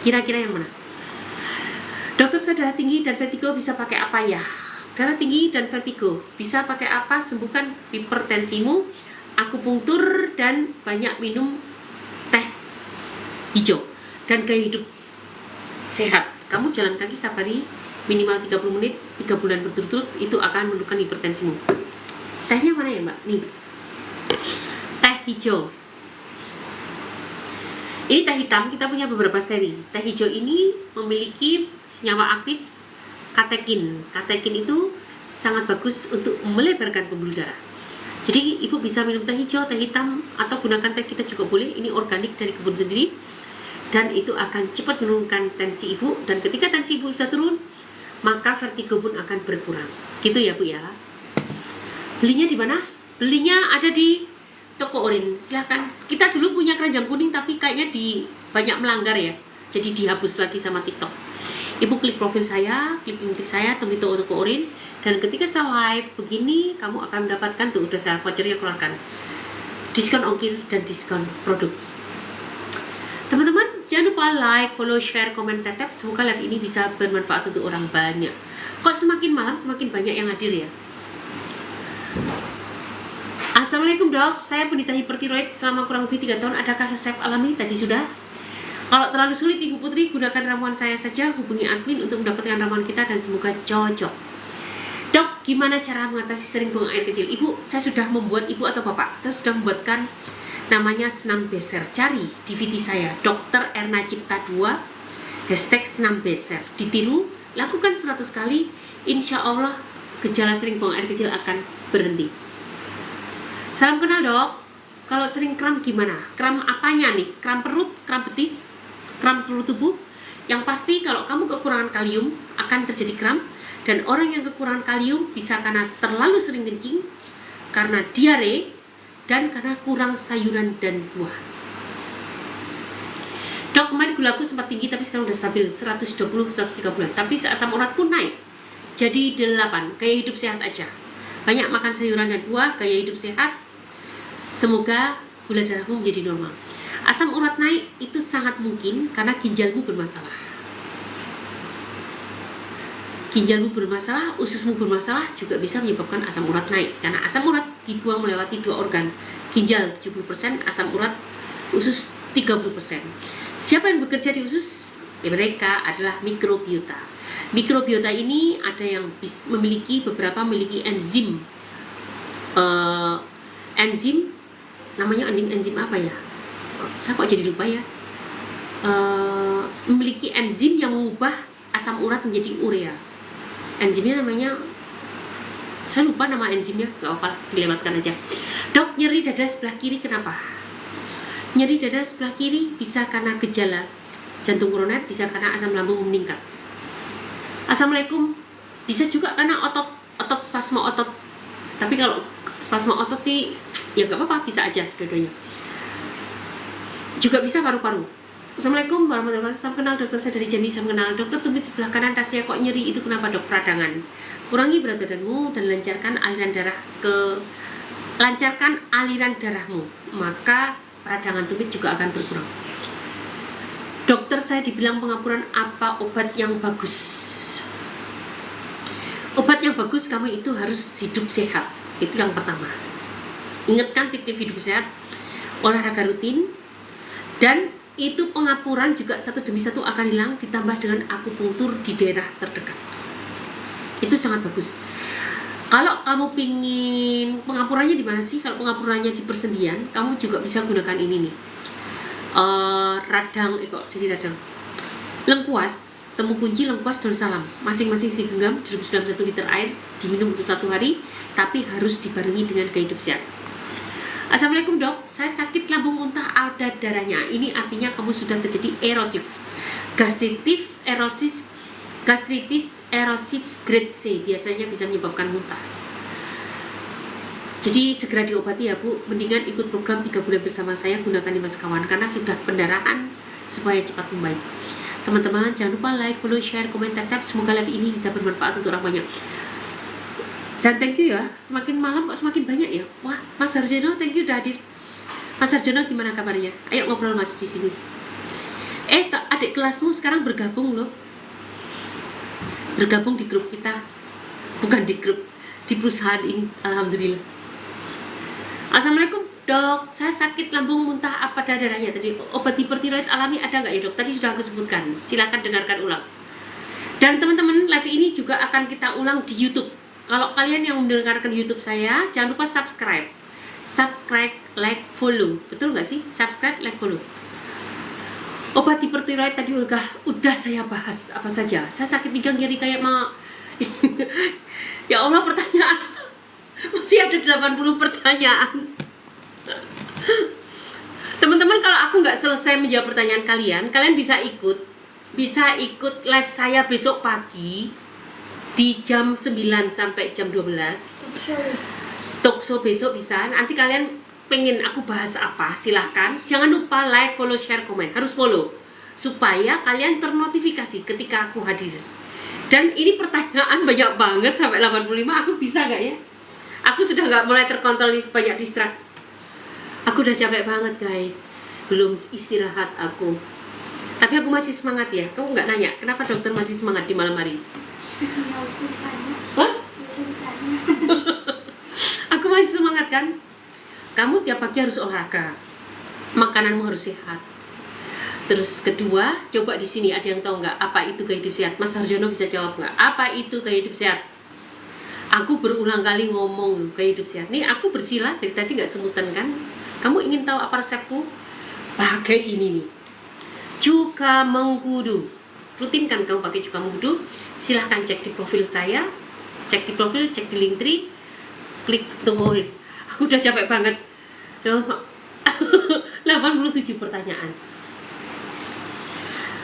Kira-kira yang mana? Dokter saya darah tinggi dan vertigo bisa pakai apa ya? Darah tinggi dan vertigo bisa pakai apa? Sembuhkan hipertensimu, akupunktur, dan banyak minum teh hijau dan gaya hidup sehat. Kamu jalan kaki setiap hari minimal 30 menit 3 bulan berturut-turut, itu akan menurunkan hipertensimu. Tehnya mana ya mbak? Nih, teh hijau. Ini teh hitam, kita punya beberapa seri. Teh hijau ini memiliki senyawa aktif katekin. Katekin itu sangat bagus untuk melebarkan pembuluh darah. Jadi ibu bisa minum teh hijau, teh hitam, atau gunakan teh kita juga boleh. Ini organik dari kebun sendiri, dan itu akan cepat menurunkan tensi ibu. Dan ketika tensi ibu sudah turun, maka vertigo pun akan berkurang. Gitu ya bu ya. Belinya di mana? Belinya ada di toko Orin. Silahkan. Kita dulu punya keranjang kuning, tapi kayaknya banyak melanggar ya. Jadi dihapus lagi sama TikTok. Ibu klik profil saya, klik link saya, temui toko Orin, dan ketika saya live begini, kamu akan mendapatkan tuh udah saya vouchernya keluarkan, diskon ongkir dan diskon produk. Teman-teman jangan lupa like, follow, share, komen, tetep. Semoga live ini bisa bermanfaat untuk orang banyak. Kok semakin malam semakin banyak yang hadir ya? Assalamualaikum dok, saya penderita hipertiroid selama kurang lebih 3 tahun. Adakah resep alami? Tadi sudah. Kalau terlalu sulit Ibu Putri, gunakan ramuan saya saja, hubungi admin untuk mendapatkan ramuan kita dan semoga cocok. Dok, gimana cara mengatasi sering buang air kecil? Ibu, saya sudah membuat, ibu atau bapak, saya sudah membuatkan namanya senam beser. Cari di VT saya, Dr. Erna Cipta 2, #senam beser. Ditiru, lakukan 100 kali, insya Allah gejala sering buang air kecil akan berhenti. Salam kenal dok. Kalau sering kram gimana? Kram apanya nih? Kram perut, kram betis, kram seluruh tubuh? Yang pasti kalau kamu kekurangan kalium akan terjadi kram. Dan orang yang kekurangan kalium bisa karena terlalu sering kencing, karena diare, dan karena kurang sayuran dan buah. Dok, kemarin gulaku sempat tinggi tapi sekarang udah stabil 120-130 bulan. Tapi asam uratku naik jadi 8. Gaya hidup sehat aja. Banyak makan sayuran dan buah, gaya hidup sehat. Semoga gula darahmu menjadi normal. Asam urat naik itu sangat mungkin karena ginjalmu bermasalah. Ginjalmu bermasalah, ususmu bermasalah juga bisa menyebabkan asam urat naik. Karena asam urat dibuang melewati 2 organ. Ginjal 70%, asam urat usus 30%. Siapa yang bekerja di usus? Ya, mereka adalah mikrobiota. Mikrobiota ini ada yang memiliki enzim. Enzim namanya enzim apa ya? Saya kok jadi lupa ya. Memiliki enzim yang mengubah asam urat menjadi urea. Enzimnya namanya, saya lupa nama enzimnya, gak apa-apa, dilewatkan aja. Dok, nyeri dada sebelah kiri kenapa? Nyeri dada sebelah kiri bisa karena gejala jantung koroner, bisa karena asam lambung meningkat. Assalamualaikum. Bisa juga karena otot spasma otot. Tapi kalau spasma otot sih ya gak apa-apa, bisa aja dua-duanya. Juga bisa paru-paru. Assalamualaikum warahmatullahi wabarakatuh. Salam kenal, dokter saya dari Jambi. Salam kenal, dokter tumit sebelah kanan rasanya kok nyeri, itu kenapa dok? Peradangan. Kurangi berat badanmu dan lancarkan aliran darahmu, maka peradangan tumit juga akan berkurang. Dokter saya dibilang pengapuran, apa obat yang bagus? Obat yang bagus, kamu itu harus hidup sehat. Itu yang pertama. Ingatkan tip-tip hidup sehat, olahraga rutin, dan itu pengapuran juga satu demi satu akan hilang, ditambah dengan akupunktur di daerah terdekat. Itu sangat bagus. Kalau kamu pingin pengapurannya di mana sih? Kalau pengapurannya di persendian, kamu juga bisa gunakan ini nih. Radang. Lengkuas, temu kunci, lengkuas, daun salam. Masing-masing isi genggam direbus dalam 1 liter air, diminum untuk 1 hari, tapi harus dibarengi dengan gaya hidup sehat. Assalamualaikum dok, saya sakit lambung muntah, ada darahnya. Ini artinya kamu sudah terjadi erosif, gastritis erosif grade C, biasanya bisa menyebabkan muntah. Jadi segera diobati ya bu. Mendingan ikut program 3 bulan bersama saya, gunakan Dimas Kawan karena sudah pendarahan supaya cepat membaik. Teman-teman jangan lupa like, follow, share, komen, tetap. Semoga live ini bisa bermanfaat untuk orang banyak. Dan thank you ya, semakin malam kok semakin banyak ya. Wah, Mas Harjono, thank you udah hadir. Mas Harjono gimana kabarnya? Ayo ngobrol Mas di sini. Adik kelasmu sekarang bergabung loh. bergabung di grup kita, bukan di grup, di perusahaan ini. Alhamdulillah. Assalamualaikum dok, saya sakit lambung, muntah, apa darahnya tadi? Obat hipertiroid alami ada nggak ya dok? Tadi sudah aku sebutkan, silakan dengarkan ulang. Dan teman-teman, live ini juga akan kita ulang di YouTube. Kalau kalian yang mendengarkan YouTube saya, jangan lupa subscribe, like, follow. Betul nggak sih? Subscribe, like, follow. Obat hipertiroid tadi udah saya bahas apa saja. Saya sakit pinggang nyeri kayak mau ya Allah, pertanyaan masih ada 80 pertanyaan. Teman-teman, kalau aku nggak selesai menjawab pertanyaan kalian, kalian bisa ikut live saya besok pagi di jam 9 sampai jam 12. Talkshow besok bisa. Nanti kalian pengen aku bahas apa, silahkan. Jangan lupa like, follow, share, komen. Harus follow supaya kalian ternotifikasi ketika aku hadir. Dan ini pertanyaan banyak banget sampai 85. Aku bisa nggak ya? Aku sudah nggak mulai terkontrol, banyak distrak. Aku udah capek banget guys, belum istirahat aku. Tapi aku masih semangat ya. Kamu nggak nanya kenapa dokter masih semangat di malam hari? Hah? Aku masih semangat kan? Kamu tiap pagi harus olahraga, makananmu harus sehat. Terus kedua, coba di sini ada yang tahu nggak apa itu gaya hidup sehat? Mas Harjono bisa jawab nggak? Apa itu gaya hidup sehat? Aku berulang kali ngomong gaya hidup sehat. Nih aku bersila dari tadi nggak semutan kan? Kamu ingin tahu apa resepku? Pakai ini nih, cuka mengkudu. Rutin kan kamu pakai cuka mengkudu? Silahkan cek di profil saya, cek di profil, cek di Linktree, klik tombol. Aku udah capek banget. 87 pertanyaan.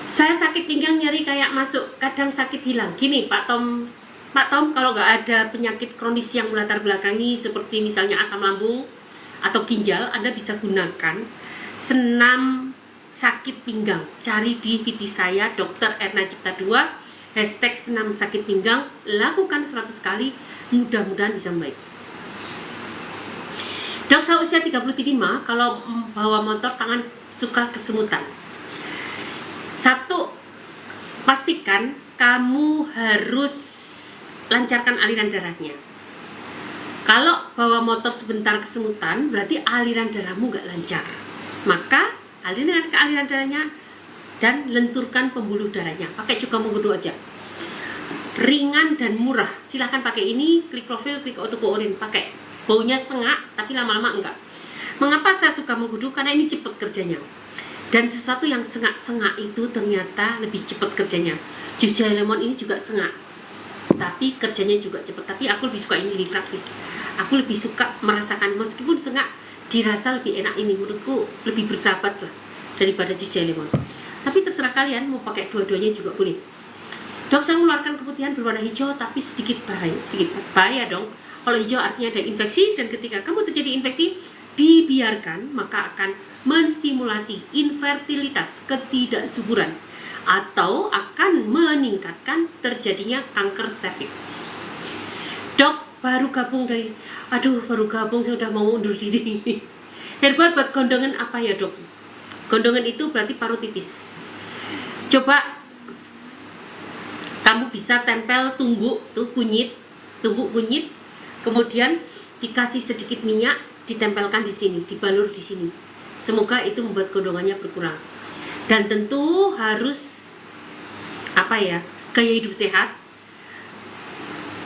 Saya sakit pinggang nyeri kayak masuk, kadang sakit hilang. Gini Pak Tom, kalau nggak ada penyakit kronis yang melatar belakangi seperti misalnya asam lambung atau ginjal, Anda bisa gunakan senam sakit pinggang. Cari di VT saya, Dr. Erna Cipta 2, hashtag senam sakit pinggang, lakukan 100 kali, mudah-mudahan bisa membaik. Dok, saya usia 35, kalau bawa motor tangan suka kesemutan. Satu, pastikan kamu harus lancarkan aliran darahnya. Kalau bawa motor sebentar kesemutan, berarti aliran darahmu nggak lancar. Maka aliran darahnya dan lenturkan pembuluh darahnya. Pakai cuka mengkudu aja. Ringan dan murah. Silahkan pakai ini, klik profil, klik auto coordinate, pakai. Baunya sengak, tapi lama-lama enggak. Mengapa saya suka mengkudu? Karena ini cepat kerjanya. Dan sesuatu yang sengak-sengak itu ternyata lebih cepat kerjanya. Jus jahe lemon ini juga sengak, tapi kerjanya juga cepat. Tapi aku lebih suka ini, lebih praktis. Aku lebih suka merasakan, meskipun sengak, dirasa lebih enak ini. Menurutku lebih bersahabat lah daripada jus jahe lemon. Tapi terserah kalian mau pakai dua-duanya juga boleh. Dok, saya mengeluarkan keputihan berwarna hijau tapi sedikit bahaya dong. Kalau hijau artinya ada infeksi, dan ketika kamu terjadi infeksi, dibiarkan maka akan menstimulasi infertilitas, ketidaksuburan, atau akan meningkatkan terjadinya kanker serviks. Dok, baru gabung saya udah mau undur diri. Herbal buat gondongan apa ya dok? Gondongan itu berarti parotitis. Coba kamu bisa tempel tumbuk kunyit, kemudian dikasih sedikit minyak, ditempelkan di sini, dibalur di sini. Semoga itu membuat gondongannya berkurang. Dan tentu harus gaya hidup sehat.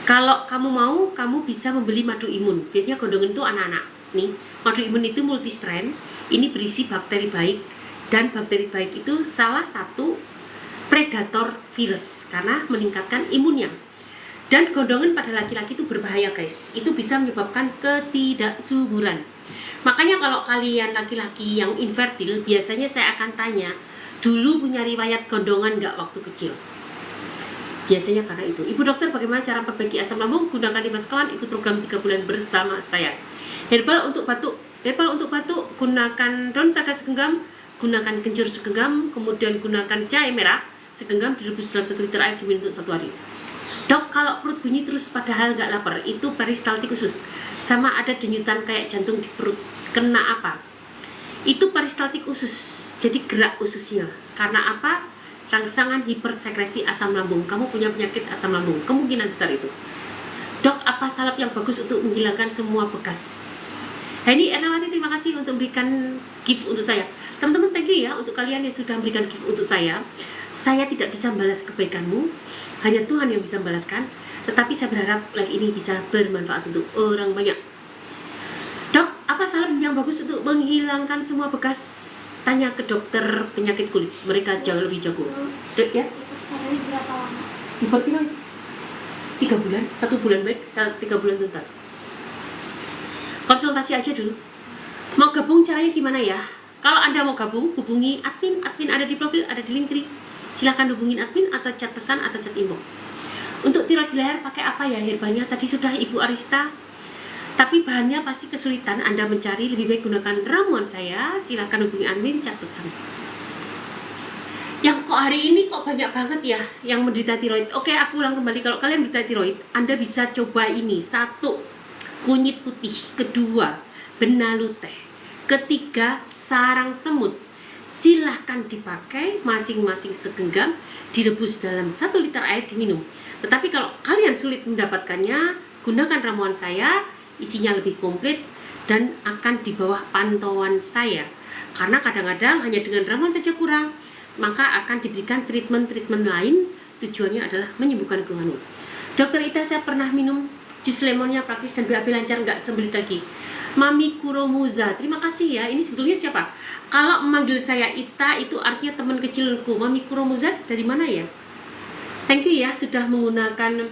Kalau kamu mau, kamu bisa membeli madu imun. Biasanya gondongan itu anak-anak. Nih, madu imun itu multistrain. Ini berisi bakteri baik, dan bakteri baik itu salah satu predator virus karena meningkatkan imunnya. Dan gondongan pada laki-laki itu berbahaya guys, itu bisa menyebabkan ketidaksuburan. Makanya kalau kalian laki-laki yang infertil, biasanya saya akan tanya, dulu punya riwayat gondongan nggak waktu kecil? Biasanya karena itu. Ibu dokter, bagaimana cara memperbaiki asam lambung? Gunakan 5 sekawan, ikut program 3 bulan bersama saya. Herbal untuk batuk, gunakan daun saga segenggam, gunakan kencur segenggam, kemudian gunakan jahe merah segenggam, direbus dalam 1 liter air, diminum untuk 1 hari. Dok, kalau perut bunyi terus padahal nggak lapar, itu peristaltik usus. Sama ada denyutan kayak jantung di perut. Kena apa? Itu peristaltik usus. Jadi gerak ususnya. Karena apa? rangsangan hipersekresi asam lambung. Kamu punya penyakit asam lambung, kemungkinan besar itu. Dok, apa salep yang bagus untuk menghilangkan semua bekas? Heni Ernawati, terima kasih untuk memberikan gift untuk saya. Teman-teman, thank you ya untuk kalian yang sudah memberikan gift untuk saya. Saya tidak bisa membalas kebaikanmu, hanya Tuhan yang bisa membalaskan. Tetapi saya berharap live ini bisa bermanfaat untuk orang banyak. Dok, apa salep yang bagus untuk menghilangkan semua bekas? Tanya ke dokter penyakit kulit, mereka jauh lebih jago. Dok ya? Tadi berapa lama? Hipertiroid 3 bulan, 1 bulan baik, 3 bulan tuntas. Konsultasi aja dulu. Mau gabung caranya gimana ya? Kalau Anda mau gabung, hubungi admin. Admin ada di profil, ada di link tree. Silahkan hubungin admin atau chat pesan atau chat inbox. Untuk tiroid di leher pakai apa ya herbalnya? Tadi sudah Ibu Arista. Tapi bahannya pasti kesulitan Anda mencari, lebih baik gunakan ramuan saya. Silahkan hubungi admin, chat pesan. Yang kok hari ini kok banyak banget ya yang menderita tiroid. Oke, aku ulang kembali, kalau kalian menderita tiroid, Anda bisa coba ini. 1, kunyit putih. 2, benalu teh. 3, sarang semut. Silahkan dipakai masing-masing segenggam, direbus dalam 1 liter air, diminum. Tetapi kalau kalian sulit mendapatkannya, gunakan ramuan saya, isinya lebih komplit dan akan di bawah pantauan saya. Karena kadang-kadang hanya dengan ramuan saja kurang, maka akan diberikan treatment lain, tujuannya adalah menyembuhkan keluhanmu. Dokter Ita, saya pernah minum jus lemonnya praktis dan BAB lancar, nggak sembelit lagi. Mami Kuromuza, terima kasih ya. Ini sebetulnya siapa? Kalau memanggil saya Ita, itu artinya teman kecilku. Mami Kuromuza dari mana ya? Thank you ya sudah menggunakan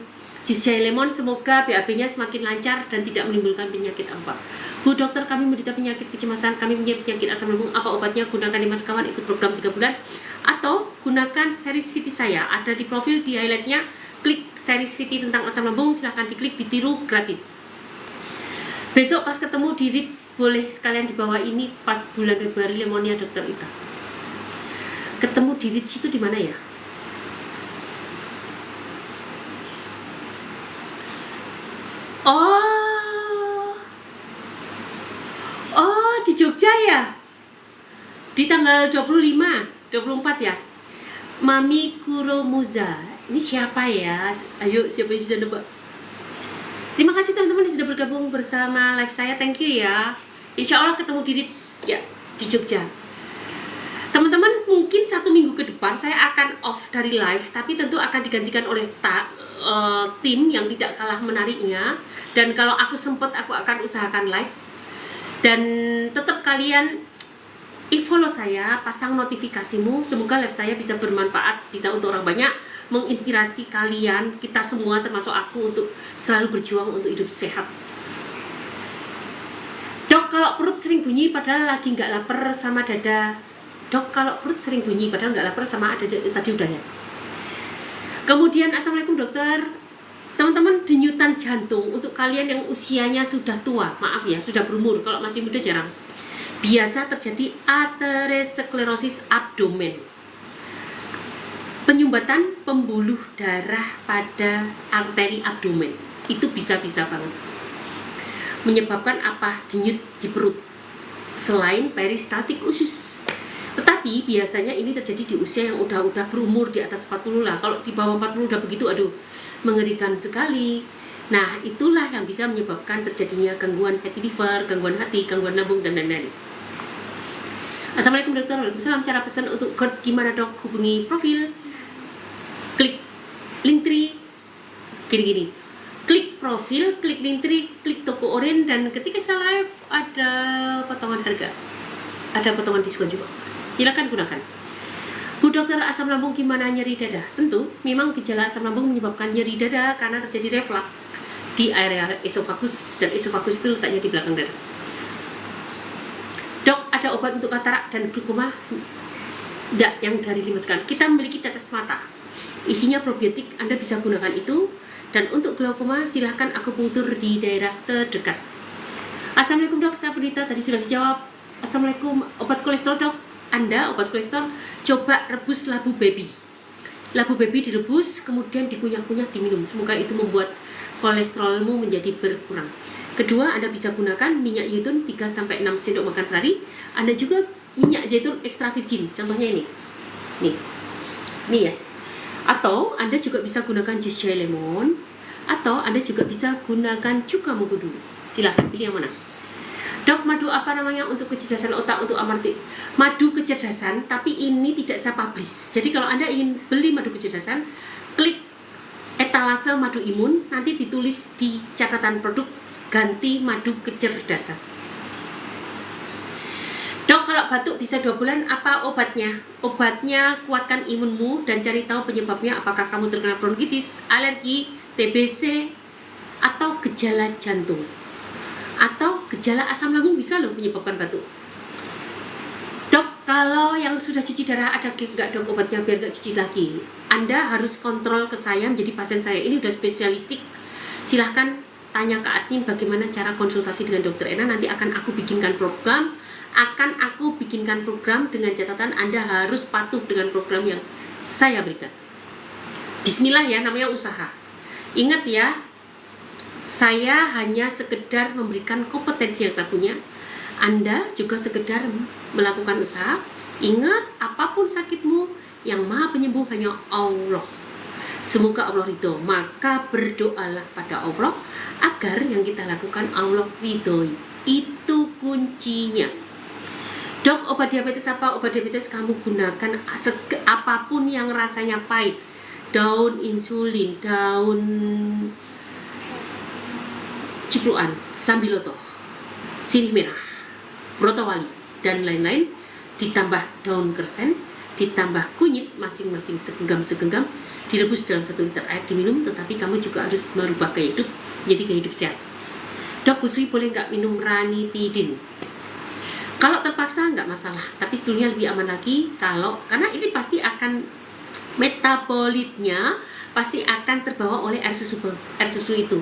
jus jahe lemon. Semoga BAB-nya semakin lancar dan tidak menimbulkan penyakit apa. Bu dokter, kami menderita penyakit kecemasan, kami punya penyakit asam lambung, apa obatnya? Gunakan Mas Kawan, ikut program 3 bulan, atau gunakan series VT saya, ada di profil, di highlightnya, klik series VT tentang asam lambung, silahkan diklik, ditiru, gratis. Besok pas ketemu di Ritz, boleh sekalian di bawah ini, pas bulan Februari, lemonnya dokter Ita. Ketemu di Ritz itu di mana ya? Oh, di Jogja ya? Di tanggal 25, 24 ya? Mami Kuromuza. Ini siapa ya? Ayo, siapa yang bisa nebak? Terima kasih teman-teman yang sudah bergabung bersama live saya. Thank you ya. Insya Allah ketemu di Ritz ya, di Jogja. Teman-teman, mungkin 1 minggu ke depan saya akan off dari live, tapi tentu akan digantikan oleh tim yang tidak kalah menariknya. Dan kalau aku sempat, aku akan usahakan live. Dan tetap kalian follow saya, pasang notifikasimu. Semoga live saya bisa bermanfaat, bisa untuk orang banyak, menginspirasi kalian, kita semua termasuk aku, untuk selalu berjuang untuk hidup sehat. Dok, kalau perut sering bunyi padahal lagi nggak lapar sama dada. Dok, kalau perut sering bunyi padahal nggak lapar sama ada, tadi udah ya. Kemudian, assalamualaikum dokter. Teman-teman, denyutan jantung untuk kalian yang usianya sudah tua, maaf ya, sudah berumur, kalau masih muda jarang. Biasa terjadi aterosklerosis abdomen, penyumbatan pembuluh darah pada arteri abdomen. Itu bisa-bisa banget menyebabkan apa? Denyut di perut, selain peristaltik usus. Tetapi biasanya ini terjadi di usia yang udah berumur di atas 40 lah. Kalau di bawah 40 udah begitu, aduh, mengerikan sekali. Nah, itulah yang bisa menyebabkan terjadinya gangguan fatty liver, gangguan hati, gangguan lambung, dan lain-lain. Assalamualaikum dokter. Waalaikumsalam. Cara pesan untuk GERD gimana dok? Hubungi profil, klik link tree, gini-gini. Klik profil, klik link tree, klik toko orange, dan ketika saya live ada potongan harga, ada potongan diskon juga. Silakan gunakan. Bu dokter, asam lambung gimana nyeri dada? Tentu, memang gejala asam lambung menyebabkan nyeri dada karena terjadi reflux di area esofagus, dan esofagus itu letaknya di belakang dada. Dok, ada obat untuk katarak dan glaukoma? Tidak, yang dari dimasukkan. Kita memiliki tetes mata, isinya probiotik, Anda bisa gunakan itu. Dan untuk glaukoma, silahkan akupunktur di daerah terdekat. Assalamualaikum dok, saya Perdita, tadi sudah dijawab. Assalamualaikum, obat kolesterol dok? Anda obat kolesterol, coba rebus labu baby. Labu baby direbus, kemudian dikunyah-kunyah, diminum. Semoga itu membuat kolesterolmu menjadi berkurang. Kedua, Anda bisa gunakan minyak zaitun 3-6 sendok makan per hari. Anda juga minyak zaitun ekstra virgin, contohnya ini. Nih. Nih ya. Atau Anda juga bisa gunakan jus jahe lemon, atau Anda juga bisa gunakan cuka mengkudu. Silahkan pilih yang mana. Dok, madu apa namanya untuk kecerdasan otak, untuk amarti? Madu kecerdasan, tapi ini tidak saya publish. Jadi kalau Anda ingin beli madu kecerdasan, klik etalase madu imun, nanti ditulis di catatan produk ganti madu kecerdasan. Dok, kalau batuk bisa 2 bulan, apa obatnya? Obatnya kuatkan imunmu dan cari tahu penyebabnya, apakah kamu terkena bronkitis, alergi, TBC, atau gejala jantung. Atau gejala asam lambung bisa loh menyebabkan batuk. Dok, kalau yang sudah cuci darah ada nggak dok obatnya biar nggak cuci lagi? Anda harus kontrol ke saya, menjadi pasien saya ini udah spesialistik. Silahkan tanya ke admin bagaimana cara konsultasi dengan dokter Ena. Nanti akan aku bikinkan program. Dengan catatan Anda harus patuh dengan program yang saya berikan. Bismillah ya, namanya usaha. Ingat ya, saya hanya sekedar memberikan kompetensi yang saya punya. Anda juga sekedar melakukan usaha. Ingat, apapun sakitmu, yang maha penyembuh hanya Allah. Semoga Allah ridho. Maka berdoalah pada Allah agar yang kita lakukan Allah ridhoi. Itu kuncinya. Dok, obat diabetes apa? Obat diabetes kamu gunakan apapun yang rasanya pahit. Daun insulin, daun cipluan, sambiloto, sirih merah, brotowali, dan lain-lain. Ditambah daun kersen, ditambah kunyit, masing-masing segenggam-segenggam, direbus dalam 1 liter air, diminum. Tetapi kamu juga harus merubah gaya hidup menjadi gaya hidup sehat. Dok, Busui boleh nggak minum ranitidin? Kalau terpaksa nggak masalah, tapi sebetulnya lebih aman lagi karena ini pasti akan metabolitnya pasti akan terbawa oleh air susu itu.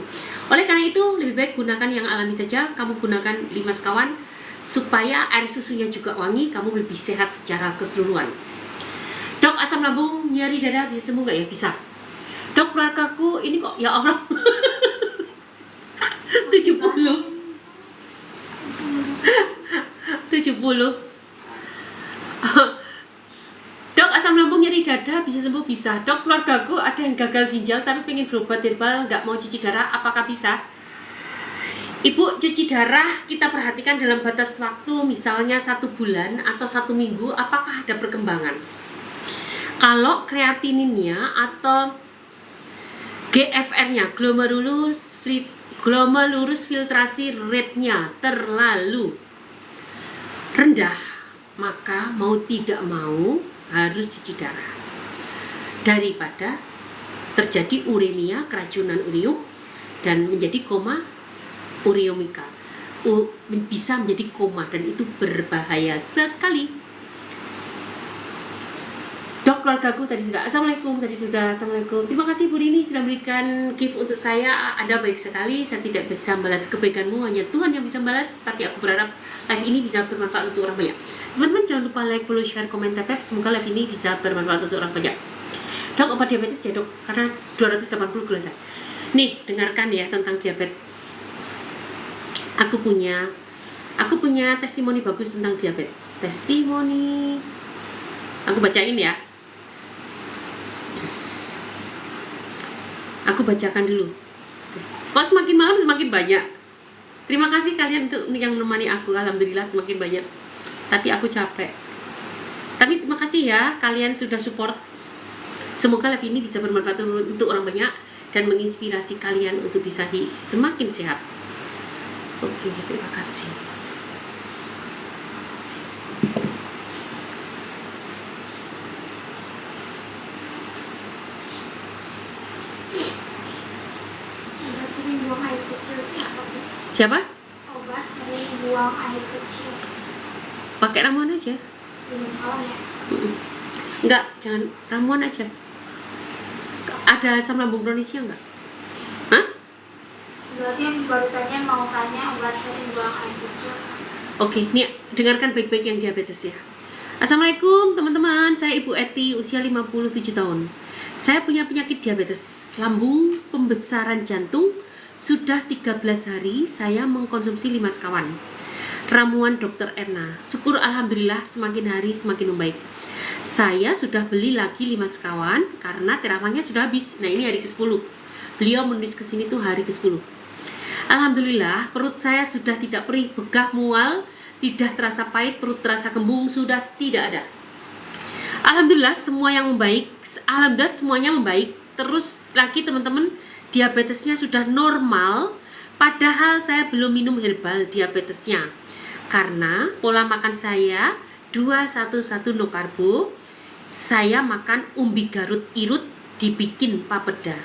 Oleh karena itu lebih baik gunakan yang alami saja. Kamu gunakan 5 sekawan supaya air susunya juga wangi, kamu lebih sehat secara keseluruhan. Dok, asam lambung, nyeri dada bisa sembuh nggak ya? Bisa. Dok, keluargaku ini kok ya Allah 70 Dok, asam lambung nyeri dada bisa sembuh? Bisa. Dok, keluargaku ada yang gagal ginjal tapi pengen berobat herbal, nggak mau cuci darah, apakah bisa? Ibu, cuci darah kita perhatikan dalam batas waktu misalnya 1 bulan atau 1 minggu, apakah ada perkembangan. Kalau kreatininnya atau GFR-nya, glomerulus filtrasi rate-nya terlalu rendah, maka mau tidak mau harus cuci darah daripada terjadi uremia, keracunan ureum, dan menjadi koma ureumika, bisa menjadi koma, dan itu berbahaya sekali. Dok, keluargaku tadi sudah. Assalamualaikum, tadi sudah. Assalamualaikum. Terima kasih Bu Rini sudah memberikan gift untuk saya. Anda baik sekali. Saya tidak bisa membalas kebaikanmu, hanya Tuhan yang bisa membalas. Tapi aku berharap live ini bisa bermanfaat untuk orang banyak. Teman-teman jangan lupa like, follow, share, komen, tap. Semoga live ini bisa bermanfaat untuk orang banyak. Dok, obat diabetes ya dok, karena 280 gelas. Nih, dengarkan ya tentang diabetes. Aku punya testimoni bagus tentang diabetes. Testimoni. Aku bacain ya. Aku bacakan dulu. Kok semakin malam semakin banyak. Terima kasih kalian untuk yang menemani aku. Alhamdulillah semakin banyak. Tapi aku capek. Tapi terima kasih ya kalian sudah support. Semoga live ini bisa bermanfaat untuk orang banyak dan menginspirasi kalian untuk bisa semakin sehat. Oke, terima kasih. Siapa? Obat sering buang air kecil. Pakai ramuan aja. Ya? Enggak, jangan ramuan aja. Ada asam lambung kronisnya enggak? Hah? Berarti yang baru tanya mau tanya obat sering buang air kecil. Oke, nih dengarkan baik-baik yang diabetes ya. Assalamualaikum teman-teman, saya Ibu Eti, usia 57 tahun. Saya punya penyakit diabetes lambung, pembesaran jantung. Sudah 13 hari saya mengkonsumsi 5 sekawan ramuan dokter Erna. Syukur alhamdulillah semakin hari semakin membaik. saya sudah beli lagi 5 sekawan karena teramanya sudah habis. Nah, ini hari ke-10. Beliau menulis ke sini tuh hari ke-10. Alhamdulillah, perut saya sudah tidak perih, begah, mual, lidah terasa pahit, perut terasa kembung, sudah tidak ada. Alhamdulillah semua yang membaik. Alhamdulillah semuanya membaik. Terus lagi teman-teman, diabetesnya sudah normal. Padahal saya belum minum herbal diabetesnya. Karena pola makan saya 211 no karbo. Saya makan umbi Garut Irut dibikin papeda.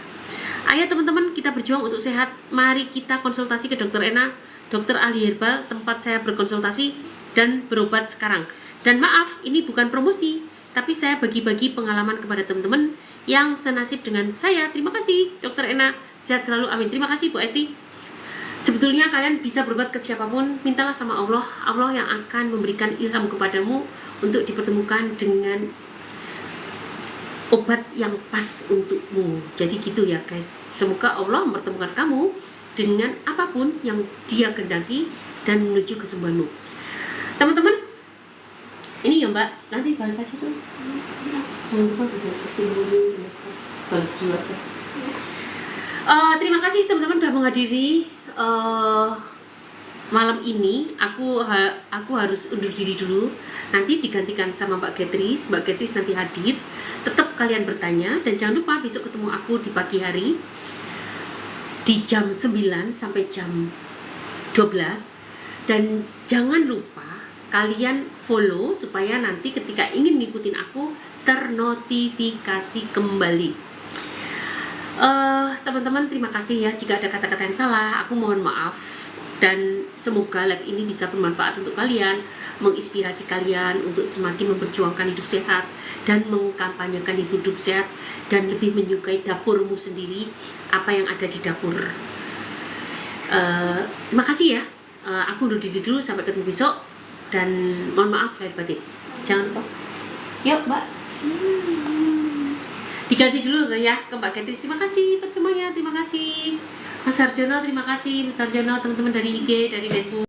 Ayo teman-teman, kita berjuang untuk sehat. Mari kita konsultasi ke Dokter Ena, dokter ahli herbal, tempat saya berkonsultasi dan berobat sekarang. Dan maaf, ini bukan promosi, tapi saya bagi-bagi pengalaman kepada teman-teman yang senasib dengan saya. Terima kasih Dokter Ena, sehat selalu, amin. Terima kasih Bu Eti. Sebetulnya kalian bisa berobat ke siapapun, mintalah sama Allah. Allah yang akan memberikan ilham kepadamu untuk dipertemukan dengan obat yang pas untukmu. Jadi gitu ya guys. Semoga Allah mempertemukan kamu dengan apapun yang Dia kehendaki dan menuju kesembuhanmu. Teman-teman, ini ya Mbak, nanti balas aja tuh. Jangan lupa juga testimoni, balas dulu aja. Terima kasih teman-teman sudah menghadiri malam ini. Aku harus undur diri dulu. Nanti digantikan sama Mbak Getris. Mbak Getris nanti hadir. Tetap kalian bertanya dan jangan lupa besok ketemu aku di pagi hari di jam 9 sampai jam 12. Dan jangan lupa kalian follow supaya nanti ketika ingin ngikutin aku ternotifikasi kembali. Teman-teman, terima kasih ya. Jika ada kata-kata yang salah, aku mohon maaf. Dan semoga live ini bisa bermanfaat untuk kalian, menginspirasi kalian untuk semakin memperjuangkan hidup sehat dan mengkampanyekan hidup sehat dan lebih menyukai dapurmu sendiri, apa yang ada di dapur. Terima kasih ya. Aku undur diri dulu, sampai ketemu besok dan mohon maaf lahir batin. Jangan lupa. Yuk Mbak. Diganti dulu ya ke Mbak Getris. Terima kasih buat semuanya, terima kasih Mas Sarjono, terima kasih Mas Sarjono, teman-teman dari IG, dari Facebook.